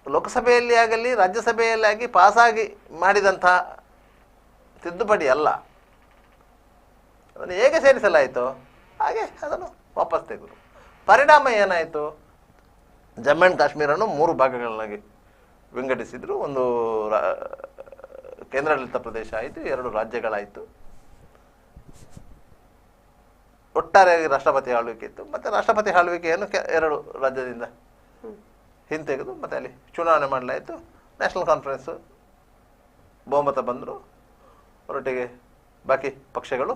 ಲೋಕಸಭೆಯಲ್ಲಿ ಆಗಲಿ ರಾಜ್ಯಸಭೆಯಲ್ಲಿ ಆಗಿ ಪಾಸಾಗಿ ಮಾಡಿದಂಥ ತಿದ್ದುಪಡಿ ಅಲ್ಲ. ಅದನ್ನು ಹೇಗೆ ಸೇರಿಸಲಾಯಿತೋ ಹಾಗೆ ಅದನ್ನು ವಾಪಸ್ ತೆಗೆದು ಪರಿಣಾಮ ಏನಾಯಿತು? ಜಮ್ಮು ಆ್ಯಂಡ್ ಕಾಶ್ಮೀರನ್ನು 3 ಭಾಗಗಳಾಗಿ ವಿಂಗಡಿಸಿದ್ರು. ಒಂದು ಕೇಂದ್ರಾಡಳಿತ ಪ್ರದೇಶ ಆಯಿತು, 2 ರಾಜ್ಯಗಳಾಯಿತು. ಒಟ್ಟಾರೆಯಾಗಿ ರಾಷ್ಟ್ರಪತಿ ಆಳ್ವಿಕೆ ಇತ್ತು. ಮತ್ತು ರಾಷ್ಟ್ರಪತಿ ಆಳ್ವಿಕೆಯನ್ನು 2 ರಾಜ್ಯದಿಂದ ಹಿಂತೆಗೆದು ಮತ್ತು ಅಲ್ಲಿ ಚುನಾವಣೆ ಮಾಡಲಾಯಿತು. ನ್ಯಾಷನಲ್ ಕಾನ್ಫರೆನ್ಸು ಬಹುಮತ ಬಂದರು, ಹೊರಟಿಗೆ ಬಾಕಿ ಪಕ್ಷಗಳು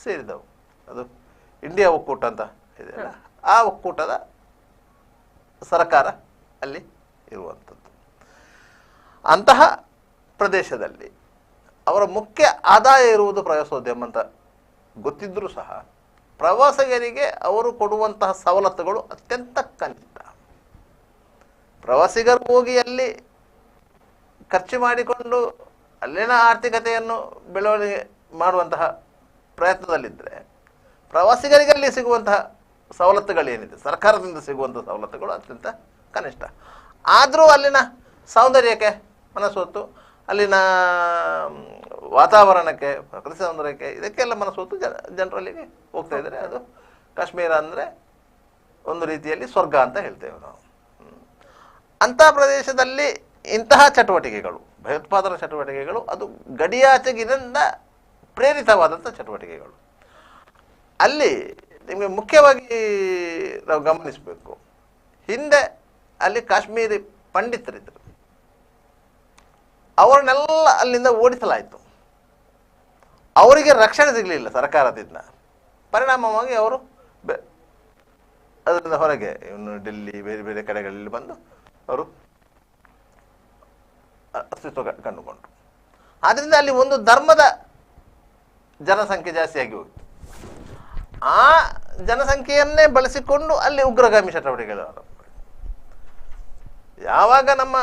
ಸೇರಿದವು. ಅದು ಇಂಡಿಯಾ ಒಕ್ಕೂಟ ಅಂತ ಇದೆಯಲ್ಲ, ಆ ಒಕ್ಕೂಟದ ಸರ್ಕಾರ ಅಲ್ಲಿ ಇರುವಂಥದ್ದು. ಅಂತಹ ಪ್ರದೇಶದಲ್ಲಿ ಅವರ ಮುಖ್ಯ ಆದಾಯ ಇರುವುದು ಪ್ರವಾಸೋದ್ಯಮ ಅಂತ ಗೊತ್ತಿದ್ದರೂ ಸಹ ಪ್ರವಾಸಿಗರಿಗೆ ಅವರು ಕೊಡುವಂತಹ ಸವಲತ್ತುಗಳು ಅತ್ಯಂತ ಕನಿಷ್ಠ. ಪ್ರವಾಸಿಗರು ಹೋಗಿ ಅಲ್ಲಿ ಖರ್ಚು ಮಾಡಿಕೊಂಡು ಅಲ್ಲಿನ ಆರ್ಥಿಕತೆಯನ್ನು ಬೆಳವಣಿಗೆ ಮಾಡುವಂತಹ ಪ್ರಯತ್ನದಲ್ಲಿದ್ದರೆ ಪ್ರವಾಸಿಗರಿಗೆ ಅಲ್ಲಿ ಸಿಗುವಂತಹ ಸವಲತ್ತುಗಳೇನಿದೆ, ಸರ್ಕಾರದಿಂದ ಸಿಗುವಂಥ ಸವಲತ್ತುಗಳು ಅತ್ಯಂತ ಕನಿಷ್ಠ. ಆದರೂ ಅಲ್ಲಿನ ಸೌಂದರ್ಯಕ್ಕೆ ಮನಸೋತು, ಅಲ್ಲಿನ ವಾತಾವರಣಕ್ಕೆ, ಪ್ರಕೃತಿ ಸೌಂದರ್ಯಕ್ಕೆ, ಇದಕ್ಕೆಲ್ಲ ಮನಸೋತು ಜನರಲ್ಲಿಗೆ ಹೋಗ್ತಾ ಇದ್ದಾರೆ. ಅದು ಕಾಶ್ಮೀರ ಅಂದರೆ ಒಂದು ರೀತಿಯಲ್ಲಿ ಸ್ವರ್ಗ ಅಂತ ಹೇಳ್ತೇವೆ ನಾವು. ಅಂಥ ಪ್ರದೇಶದಲ್ಲಿ ಇಂತಹ ಚಟುವಟಿಕೆಗಳು, ಭಯೋತ್ಪಾದನಾ ಚಟುವಟಿಕೆಗಳು, ಅದು ಗಡಿಯಾಚೆಗಿನಿಂದ ಪ್ರೇರಿತವಾದಂಥ ಚಟುವಟಿಕೆಗಳು. ಅಲ್ಲಿ ನಿಮಗೆ ಮುಖ್ಯವಾಗಿ ನಾವು ಗಮನಿಸಬೇಕು, ಹಿಂದೆ ಅಲ್ಲಿ ಕಾಶ್ಮೀರಿ ಪಂಡಿತರಿದ್ದರು, ಅವರನ್ನೆಲ್ಲ ಅಲ್ಲಿಂದ ಓಡಿಸಲಾಯಿತು. ಅವರಿಗೆ ರಕ್ಷಣೆ ಸಿಗಲಿಲ್ಲ ಸರ್ಕಾರದಿಂದ. ಪರಿಣಾಮವಾಗಿ ಅವರು ಅದರಿಂದ ಹೊರಗೆ ಇನ್ನು ಡೆಲ್ಲಿ ಬೇರೆ ಬೇರೆ ಕಡೆಗಳಲ್ಲಿ ಬಂದು ಅವರು ಅಸ್ತಿತ್ವ ಕಂಡುಕೊಂಡರು. ಆದ್ದರಿಂದ ಅಲ್ಲಿ ಒಂದು ಧರ್ಮದ ಜನಸಂಖ್ಯೆ ಜಾಸ್ತಿಯಾಗಿ ಹೋಯಿತು. ಆ ಜನಸಂಖ್ಯೆಯನ್ನೇ ಬಳಸಿಕೊಂಡು ಅಲ್ಲಿ ಉಗ್ರಗಾಮಿ ಚಟುವಟಿಕೆಗಳು ಆರಂಭ. ಯಾವಾಗ ನಮ್ಮ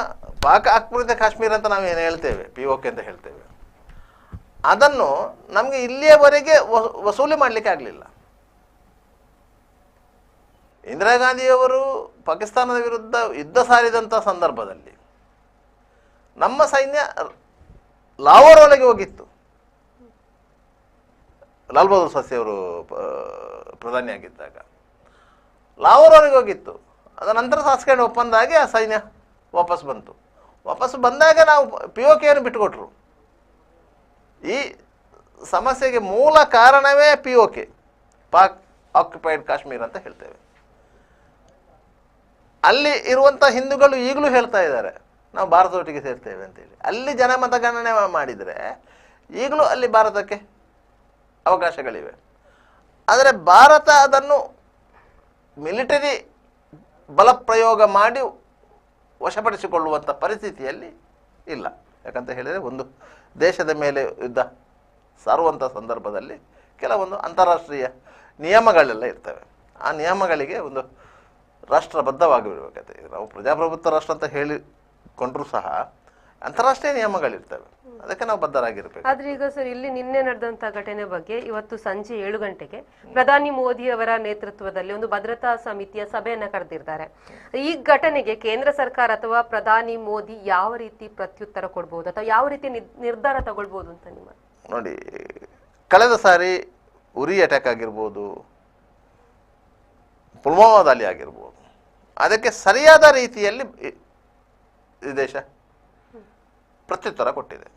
ಪಾಕ್ ಆಕ್ರಮಿತ ಕಾಶ್ಮೀರ ಅಂತ ನಾವು ಏನು ಹೇಳ್ತೇವೆ, POK ಅಂತ ಹೇಳ್ತೇವೆ, ಅದನ್ನು ನಮಗೆ ಇಲ್ಲಿಯವರೆಗೆ ವಸೂಲಿ ಮಾಡಲಿಕ್ಕೆ ಆಗಲಿಲ್ಲ. ಇಂದಿರಾ ಗಾಂಧಿಯವರು ಪಾಕಿಸ್ತಾನದ ವಿರುದ್ಧ ಯುದ್ಧ ಸಾರಿದಂಥ ಸಂದರ್ಭದಲ್ಲಿ ನಮ್ಮ ಸೈನ್ಯ ಲಾಹೋರ್ ಒಳಗೆ ಹೋಗಿತ್ತು. ಲಾಲ್ ಬಹದ್ದೂರ್ ಶಾಸ್ತ್ರಿ ಅವರು ಪ್ರಧಾನಿಯಾಗಿದ್ದಾಗ ಲಾಹೋರ್ ಒಳಗೆ ಹೋಗಿತ್ತು. ಅದ ನಂತರ ಸಾಸ್ಕಂಡ್ ಒಪ್ಪಂದ ಆಗಿ ಆ ಸೈನ್ಯ ವಾಪಸ್ ಬಂತು. ವಾಪಸ್ ಬಂದಾಗ ನಾವು POKಯನ್ನು ಬಿಟ್ಟುಕೊಟ್ರು. ಈ ಸಮಸ್ಯೆಗೆ ಮೂಲ ಕಾರಣವೇ POK, ಪಾಕ್ ಆಕ್ಯುಪೈಡ್ ಕಾಶ್ಮೀರ ಅಂತ ಹೇಳ್ತೇವೆ. ಅಲ್ಲಿ ಇರುವಂಥ ಹಿಂದೂಗಳು ಈಗಲೂ ಹೇಳ್ತಾ ಇದ್ದಾರೆ ನಾವು ಭಾರತದೊಟ್ಟಿಗೆ ಸೇರ್ತೇವೆ ಅಂತೇಳಿ. ಅಲ್ಲಿ ಜನಮತಗಣನೆ ಮಾಡಿದರೆ ಈಗಲೂ ಅಲ್ಲಿ ಭಾರತಕ್ಕೆ ಅವಕಾಶಗಳಿವೆ. ಆದರೆ ಭಾರತ ಅದನ್ನು ಮಿಲಿಟರಿ ಬಲಪ್ರಯೋಗ ಮಾಡಿ ವಶಪಡಿಸಿಕೊಳ್ಳುವಂಥ ಪರಿಸ್ಥಿತಿಯಲ್ಲಿ ಇಲ್ಲ. ಯಾಕಂತ ಹೇಳಿದರೆ ಒಂದು ದೇಶದ ಮೇಲೆ ಯುದ್ಧ ಸಾರುವಂಥ ಸಂದರ್ಭದಲ್ಲಿ ಕೆಲವೊಂದು ಅಂತಾರಾಷ್ಟ್ರೀಯ ನಿಯಮಗಳೆಲ್ಲ ಇರ್ತವೆ. ಆ ನಿಯಮಗಳಿಗೆ ಒಂದು ರಾಷ್ಟ್ರಬದ್ಧವಾಗಿರಬೇಕಾಗ್ತದೆ. ನಾವು ಪ್ರಜಾಪ್ರಭುತ್ವ ರಾಷ್ಟ್ರ ಅಂತ ಹೇಳಿಕೊಂಡ್ರೂ ಸಹ ಅಂತಾರಾಷ್ಟ್ರೀಯ ನಿಯಮಗಳಿರ್ತವೆ, ಅದಕ್ಕೆ ನಾವು ಬದ್ಧರಾಗಿರ್ಬೇಕು. ಆದ್ರೆ ಈಗ ಸರ್, ಇಲ್ಲಿ ನಿನ್ನೆ ನಡೆದಂತ ಘಟನೆ ಬಗ್ಗೆ ಇವತ್ತು ಸಂಜೆ 7 ಗಂಟೆಗೆ ಪ್ರಧಾನಿ ಮೋದಿ ಅವರ ನೇತೃತ್ವದಲ್ಲಿ ಒಂದು ಭದ್ರತಾ ಸಮಿತಿಯ ಸಭೆಯನ್ನ ಕರೆದಿದ್ದಾರೆ. ಈ ಘಟನೆಗೆ ಕೇಂದ್ರ ಸರ್ಕಾರ ಅಥವಾ ಪ್ರಧಾನಿ ಮೋದಿ ಯಾವ ರೀತಿ ಪ್ರತ್ಯುತ್ತರ ಕೊಡ್ಬೋದು ಅಥವಾ ಯಾವ ರೀತಿ ನಿರ್ಧಾರ ತಗೊಳ್ಬಹುದು ಅಂತ ನಿಮ್ಮ ನೋಡಿ, ಕಳೆದ ಸಾರಿ ಉರಿ ಅಟ್ಯಾಕ್ ಆಗಿರ್ಬೋದು, ಪುಲ್ವಾಮಾ ದಾಳಿ ಆಗಿರ್ಬೋದು, ಅದಕ್ಕೆ ಸರಿಯಾದ ರೀತಿಯಲ್ಲಿ ಈ ದೇಶ ಪ್ರತ್ಯುತ್ತರ ಕೊಟ್ಟಿದೆ.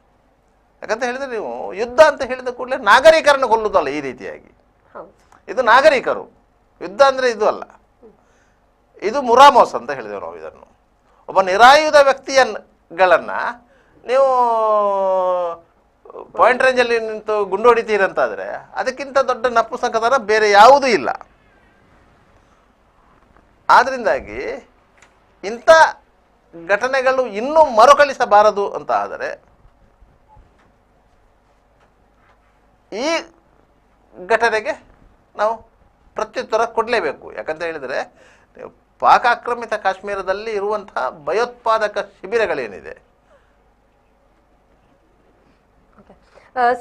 ಯಾಕಂತ ಹೇಳಿದ್ರೆ ನೀವು ಯುದ್ಧ ಅಂತ ಹೇಳಿದ ಕೂಡಲೇ ನಾಗರಿಕರನ್ನು ಕೊಲ್ಲುವುದಲ್ಲ ಈ ರೀತಿಯಾಗಿ. ಇದು ನಾಗರಿಕರು, ಯುದ್ಧ ಅಂದರೆ ಇದು ಅಲ್ಲ, ಇದು ಮುರಾಮೋಸ್ ಅಂತ ಹೇಳಿದೆವು ನಾವು. ಇದನ್ನು ಒಬ್ಬ ನಿರಾಯುಧ ವ್ಯಕ್ತಿಯನ್ನುಗಳನ್ನು ನೀವು ಪಾಯಿಂಟ್ ರೇಂಜಲ್ಲಿ ನಿಂತು ಗುಂಡು ಹೊಡಿತೀರಂತಾದರೆ ಅದಕ್ಕಿಂತ ದೊಡ್ಡ ನಪುಸಂಕತನ ಬೇರೆ ಯಾವುದೂ ಇಲ್ಲ. ಆದ್ದರಿಂದಾಗಿ ಇಂಥ ಘಟನೆಗಳು ಇನ್ನೂ ಮರುಕಳಿಸಬಾರದು ಅಂತ ಆದರೆ ಈ ಘಟನೆಗೆ ನಾವು ಪ್ರತ್ಯುತ್ತರ ಕೊಡಲೇಬೇಕು. ಯಾಕಂತ ಹೇಳಿದರೆ ಪಾಕ್ ಆಕ್ರಮಿತ ಕಾಶ್ಮೀರದಲ್ಲಿ ಇರುವಂತಹ ಭಯೋತ್ಪಾದಕ ಶಿಬಿರಗಳೇನಿದೆ,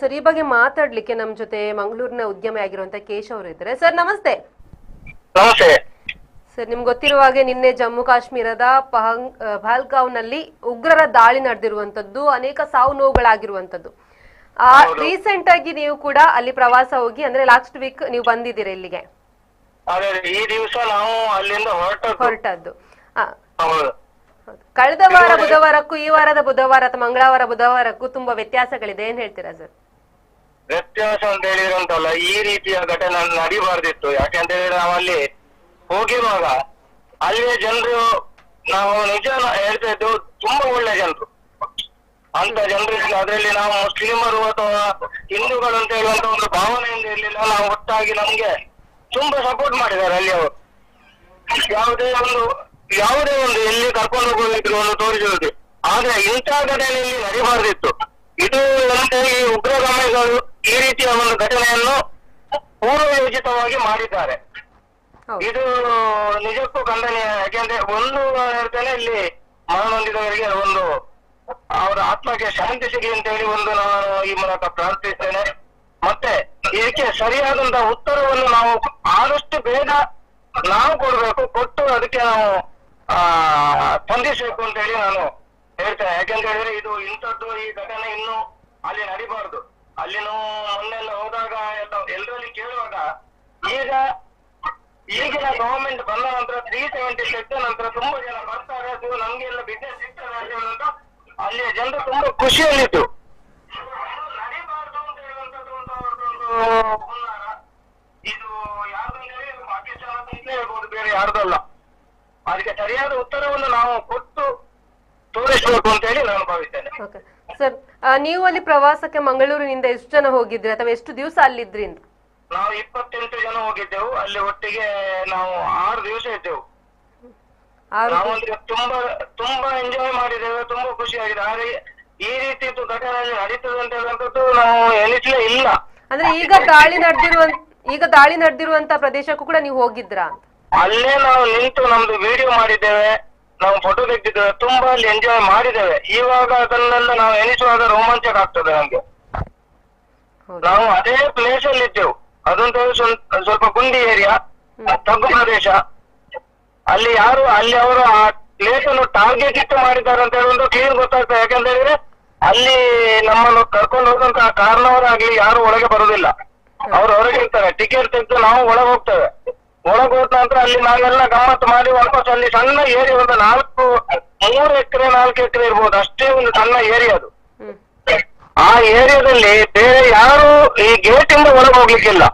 ಸರ್, ಈ ಬಗ್ಗೆ ಮಾತಾಡ್ಲಿಕ್ಕೆ ನಮ್ಮ ಜೊತೆ ಮಂಗಳೂರಿನ ಉದ್ಯಮಿ ಆಗಿರುವಂತ ಕೇಶವ್ ಅವರು ಇದ್ದಾರೆ. ಸರ್ ನಮಸ್ತೆ. ನಮಸ್ತೆ ಸರ್, ನಿಮ್ಗೆ ಗೊತ್ತಿರುವ ಹಾಗೆ ನಿನ್ನೆ ಜಮ್ಮು ಕಾಶ್ಮೀರದ ಪಹಲ್ಗಾವ್ನಲ್ಲಿ ಉಗ್ರರ ದಾಳಿ ನಡೆದಿರುವಂತದ್ದು, ಅನೇಕ ಸಾವು ನೋವುಗಳಾಗಿರುವಂತದ್ದು. ರೀಸೆಂಟ್ ಆಗಿ ನೀವು ಕೂಡ ಅಲ್ಲಿ ಪ್ರವಾಸ ಹೋಗಿ, ಅಂದ್ರೆ ಲಾಸ್ಟ್ ವೀಕ್ ನೀವು ಬಂದಿದ್ದೀರಾ ಇಲ್ಲಿಗೆ. ಈ ದಿವಸ ನಾವು ಅಲ್ಲಿಂದ ಹೊರಟದ್ದು. ಕಳೆದ ವಾರ ಬುಧವಾರಕ್ಕೂ ಈ ವಾರದ ಬುಧವಾರ ಅಥವಾ ಮಂಗಳವಾರ ಬುಧವಾರಕ್ಕೂ ತುಂಬಾ ವ್ಯತ್ಯಾಸಗಳಿದೆ, ಏನ್ ಹೇಳ್ತೀರಾ ಸರ್? ವ್ಯತ್ಯಾಸ ಅಂತ ಹೇಳಿದ್ರಂತಲ್ಲ, ಈ ರೀತಿಯ ಘಟನೆ ನಡಿಬಾರ್ದಿತ್ತು. ಯಾಕೆಂತ ಹೇಳಿದ್ರೆ ನಾವು ಅಲ್ಲಿ ಹೋಗಿರುವಾಗ ಅಲ್ಲಿಯ ಜನರು, ನಾವು ನಿಜ ಹೇಳ್ತಾ ಇದ್ದು, ತುಂಬಾ ಒಳ್ಳೆ ಜನರು. ಅಂತ ಜನರಿಗೆ ಅದರಲ್ಲಿ ನಾವು ಮುಸ್ಲಿಮರು ಅಥವಾ ಹಿಂದೂಗಳು ಅಂತ ಹೇಳುವಂತ ಒಂದು ಭಾವನೆಯಿಂದ ಇರಲಿಲ್ಲ. ನಾವು ಒಟ್ಟಾಗಿ ನಮ್ಗೆ ತುಂಬಾ ಸಪೋರ್ಟ್ ಮಾಡಿದ್ದಾರೆ ಅಲ್ಲಿ ಅವರು. ಯಾವುದೇ ಒಂದು ಎಲ್ಲಿ ಕರ್ಕೊಂಡು ಹೋಗೋದಿದ್ರು ಒಂದು ತೋರಿಸಿದ್ರು. ಆದ್ರೆ ಇಂಥ ಘಟನೆಯಲ್ಲಿ ನಡಿಬಾರ್ದಿತ್ತು. ಇದು ಈ ಉಗ್ರಗಾಮಿಗಳು ಈ ರೀತಿಯ ಒಂದು ಘಟನೆಯನ್ನು ಪೂರ್ವಯೋಜಿತವಾಗಿ ಮಾಡಿದ್ದಾರೆ. ಇದು ನಿಜಕ್ಕೂ ಖಂಡನೀಯ. ಯಾಕೆಂದ್ರೆ ಒಂದು ಹೇಳ್ತೇನೆ, ಇಲ್ಲಿ ಮರಣ ಹೊಂದಿದವರಿಗೆ ಒಂದು ಅವರ ಆತ್ಮಕ್ಕೆ ಶಾಂತಿ ಸಿಗಲಿ ಅಂತ ಹೇಳಿ ಒಂದು ನಾನು ಈ ಮೂಲಕ ಪ್ರಾರ್ಥಿಸ್ತೇನೆ. ಮತ್ತೆ ಇದಕ್ಕೆ ಸರಿಯಾದಂತಹ ಉತ್ತರವನ್ನು ನಾವು ಆದಷ್ಟು ಬೇಗ ನಾವು ಕೊಡ್ಬೇಕು, ಕೊಟ್ಟು ಅದಕ್ಕೆ ನಾವು ಸ್ಪಂದಿಸಬೇಕು ಅಂತ ಹೇಳಿ ನಾನು ಹೇಳ್ತೇನೆ. ಯಾಕೆಂತ ಹೇಳಿದ್ರೆ ಇದು ಇಂಥದ್ದು ಈ ಘಟನೆ ಇನ್ನು ಅಲ್ಲಿ ನಡಿಬಾರ್ದು. ಅಲ್ಲಿ ನಾವು ಮೊನ್ನೆಲ್ಲ ಹೋದಾಗ ಎಲ್ಲರಲ್ಲಿ ಕೇಳುವಾಗ ಈಗಿನ ಗವರ್ಮೆಂಟ್ ಬಂದ ನಂತರ 370 ತೆಗೆದ ನಂತರ ತುಂಬಾ ಜನ ಬರ್ತಾರೆ, ಅದು ನಮ್ಗೆಲ್ಲ ಬಿಸ್ನೆಸ್ ಸಿಗ್ತದೆ ಅಂತ ಅಲ್ಲಿಯ ಜನರು ತುಂಬಾ ಖುಷಿಯಲ್ಲಿತ್ತು. ನಡಿಬಾರ್ದು ಅಂತ ಹೇಳುವಂತದ್ದು ಇದು ಯಾರ್ದಂದ್ರೆ ಪಾಕಿಸ್ತಾನ ಅಂತ ಹೇಳ್ಬೋದು, ಬೇರೆ ಯಾರ್ದಲ್ಲ. ಅದಕ್ಕೆ ಸರಿಯಾದ ಉತ್ತರವನ್ನು ನಾವು ಕೊಟ್ಟು ತೋರಿಸಬೇಕು ಅಂತ ಹೇಳಿ ನಾನು ಭಾವಿಸ್ತೇನೆ. ಸರ್, ನೀವು ಅಲ್ಲಿ ಪ್ರವಾಸಕ್ಕೆ ಮಂಗಳೂರಿನಿಂದ ಎಷ್ಟು ಜನ ಹೋಗಿದ್ರಿ ಅಥವಾ ಎಷ್ಟು ದಿವಸ ಅಲ್ಲಿದ್ರಿ ಅಂತ? ನಾವು 28 ಜನ ಹೋಗಿದ್ದೆವು. ಅಲ್ಲಿ ಒಟ್ಟಿಗೆ ನಾವು 6 ದಿವಸ ಇದ್ದೆವು. ನಾವಂದ್ರೆ ತುಂಬಾ ಎಂಜಾಯ್ ಮಾಡಿದ್ದೇವೆ, ತುಂಬಾ ಖುಷಿಯಾಗಿದೆ. ಆದ್ರೆ ಈ ರೀತಿ ಘಟನೆಯಲ್ಲಿ ನಡೀತದೆ ಅಂತ ಹೇಳುವಂತದ್ದು ನಾವು ಎಣಿಸಲೇ ಇಲ್ಲ. ಅಂದ್ರೆ ಈಗ ದಾಳಿ ನಡೆದಿರುವಂತ ಪ್ರದೇಶಕ್ಕೂ ಕೂಡ ನೀವು ಹೋಗಿದ್ರಾ? ಅಲ್ಲೇ ನಾವು ನಿಂತು ನಮ್ದು ವಿಡಿಯೋ ಮಾಡಿದ್ದೇವೆ, ನಾವು ಫೋಟೋ ತೆಗೆದಿದ್ದೇವೆ, ತುಂಬಾ ಅಲ್ಲಿ ಎಂಜಾಯ್ ಮಾಡಿದ್ದೇವೆ. ಇವಾಗ ಅದನ್ನೆಲ್ಲ ನಾವು ಎಣಿಸುವಾಗ ರೋಮಾಂಚಕ ಆಗ್ತದೆ ನಮ್ಗೆ. ನಾವು ಅದೇ ಪ್ಲೇಸ್ ಅಲ್ಲಿ ಇದ್ದೆವು. ಅದೊಂದು ಸ್ವಲ್ಪ ಗುಂಡಿ ಏರಿಯಾ, ತಗ್ಗು ಪ್ರದೇಶ. ಅಲ್ಲಿ ಅವರು ಆ ಪ್ಲೇಸ್ ಅನ್ನು ಟಾರ್ಗೆಟ್ ಇಟ್ಟು ಮಾಡಿದ್ದಾರೆ ಅಂತ ಹೇಳಿ ಒಂದು ಕ್ಲೀನ್ ಗೊತ್ತಾಗ್ತದೆ. ಯಾಕಂತ ಹೇಳಿದ್ರೆ ಅಲ್ಲಿ ನಮ್ಮನ್ನು ಕರ್ಕೊಂಡು ಹೋದಂತಹ ಕಾರಣವರಾಗ್ಲಿ ಯಾರು ಒಳಗೆ ಬರುದಿಲ್ಲ, ಅವ್ರು ಹೊರಗೆ ಇರ್ತಾರೆ. ಟಿಕೆಟ್ ತೆಗೆದು ನಾವು ಒಳಗೆ ಹೋಗ್ತೇವೆ. ಒಳಗೆ ಹೋದ ನಂತರ ಅಲ್ಲಿ ನಾವೆಲ್ಲ ಗಮ್ಮತ್ತು ಮಾಡಿ ವಾಪಸ್ ಅಲ್ಲಿ ಸಣ್ಣ ಏರಿಯಾ, ಒಂದು 3 ಎಕರೆ 4 ಎಕರೆ ಇರ್ಬೋದು, ಅಷ್ಟೇ ಒಂದು ಸಣ್ಣ ಏರಿಯಾ ಅದು. ಆ ಏರಿಯಾದಲ್ಲಿ ಬೇರೆ ಯಾರು ಈ ಗೇಟ್ ಇಂದ ಒಳಗೆ ಹೋಗ್ಲಿಕ್ಕಿಲ್ಲ.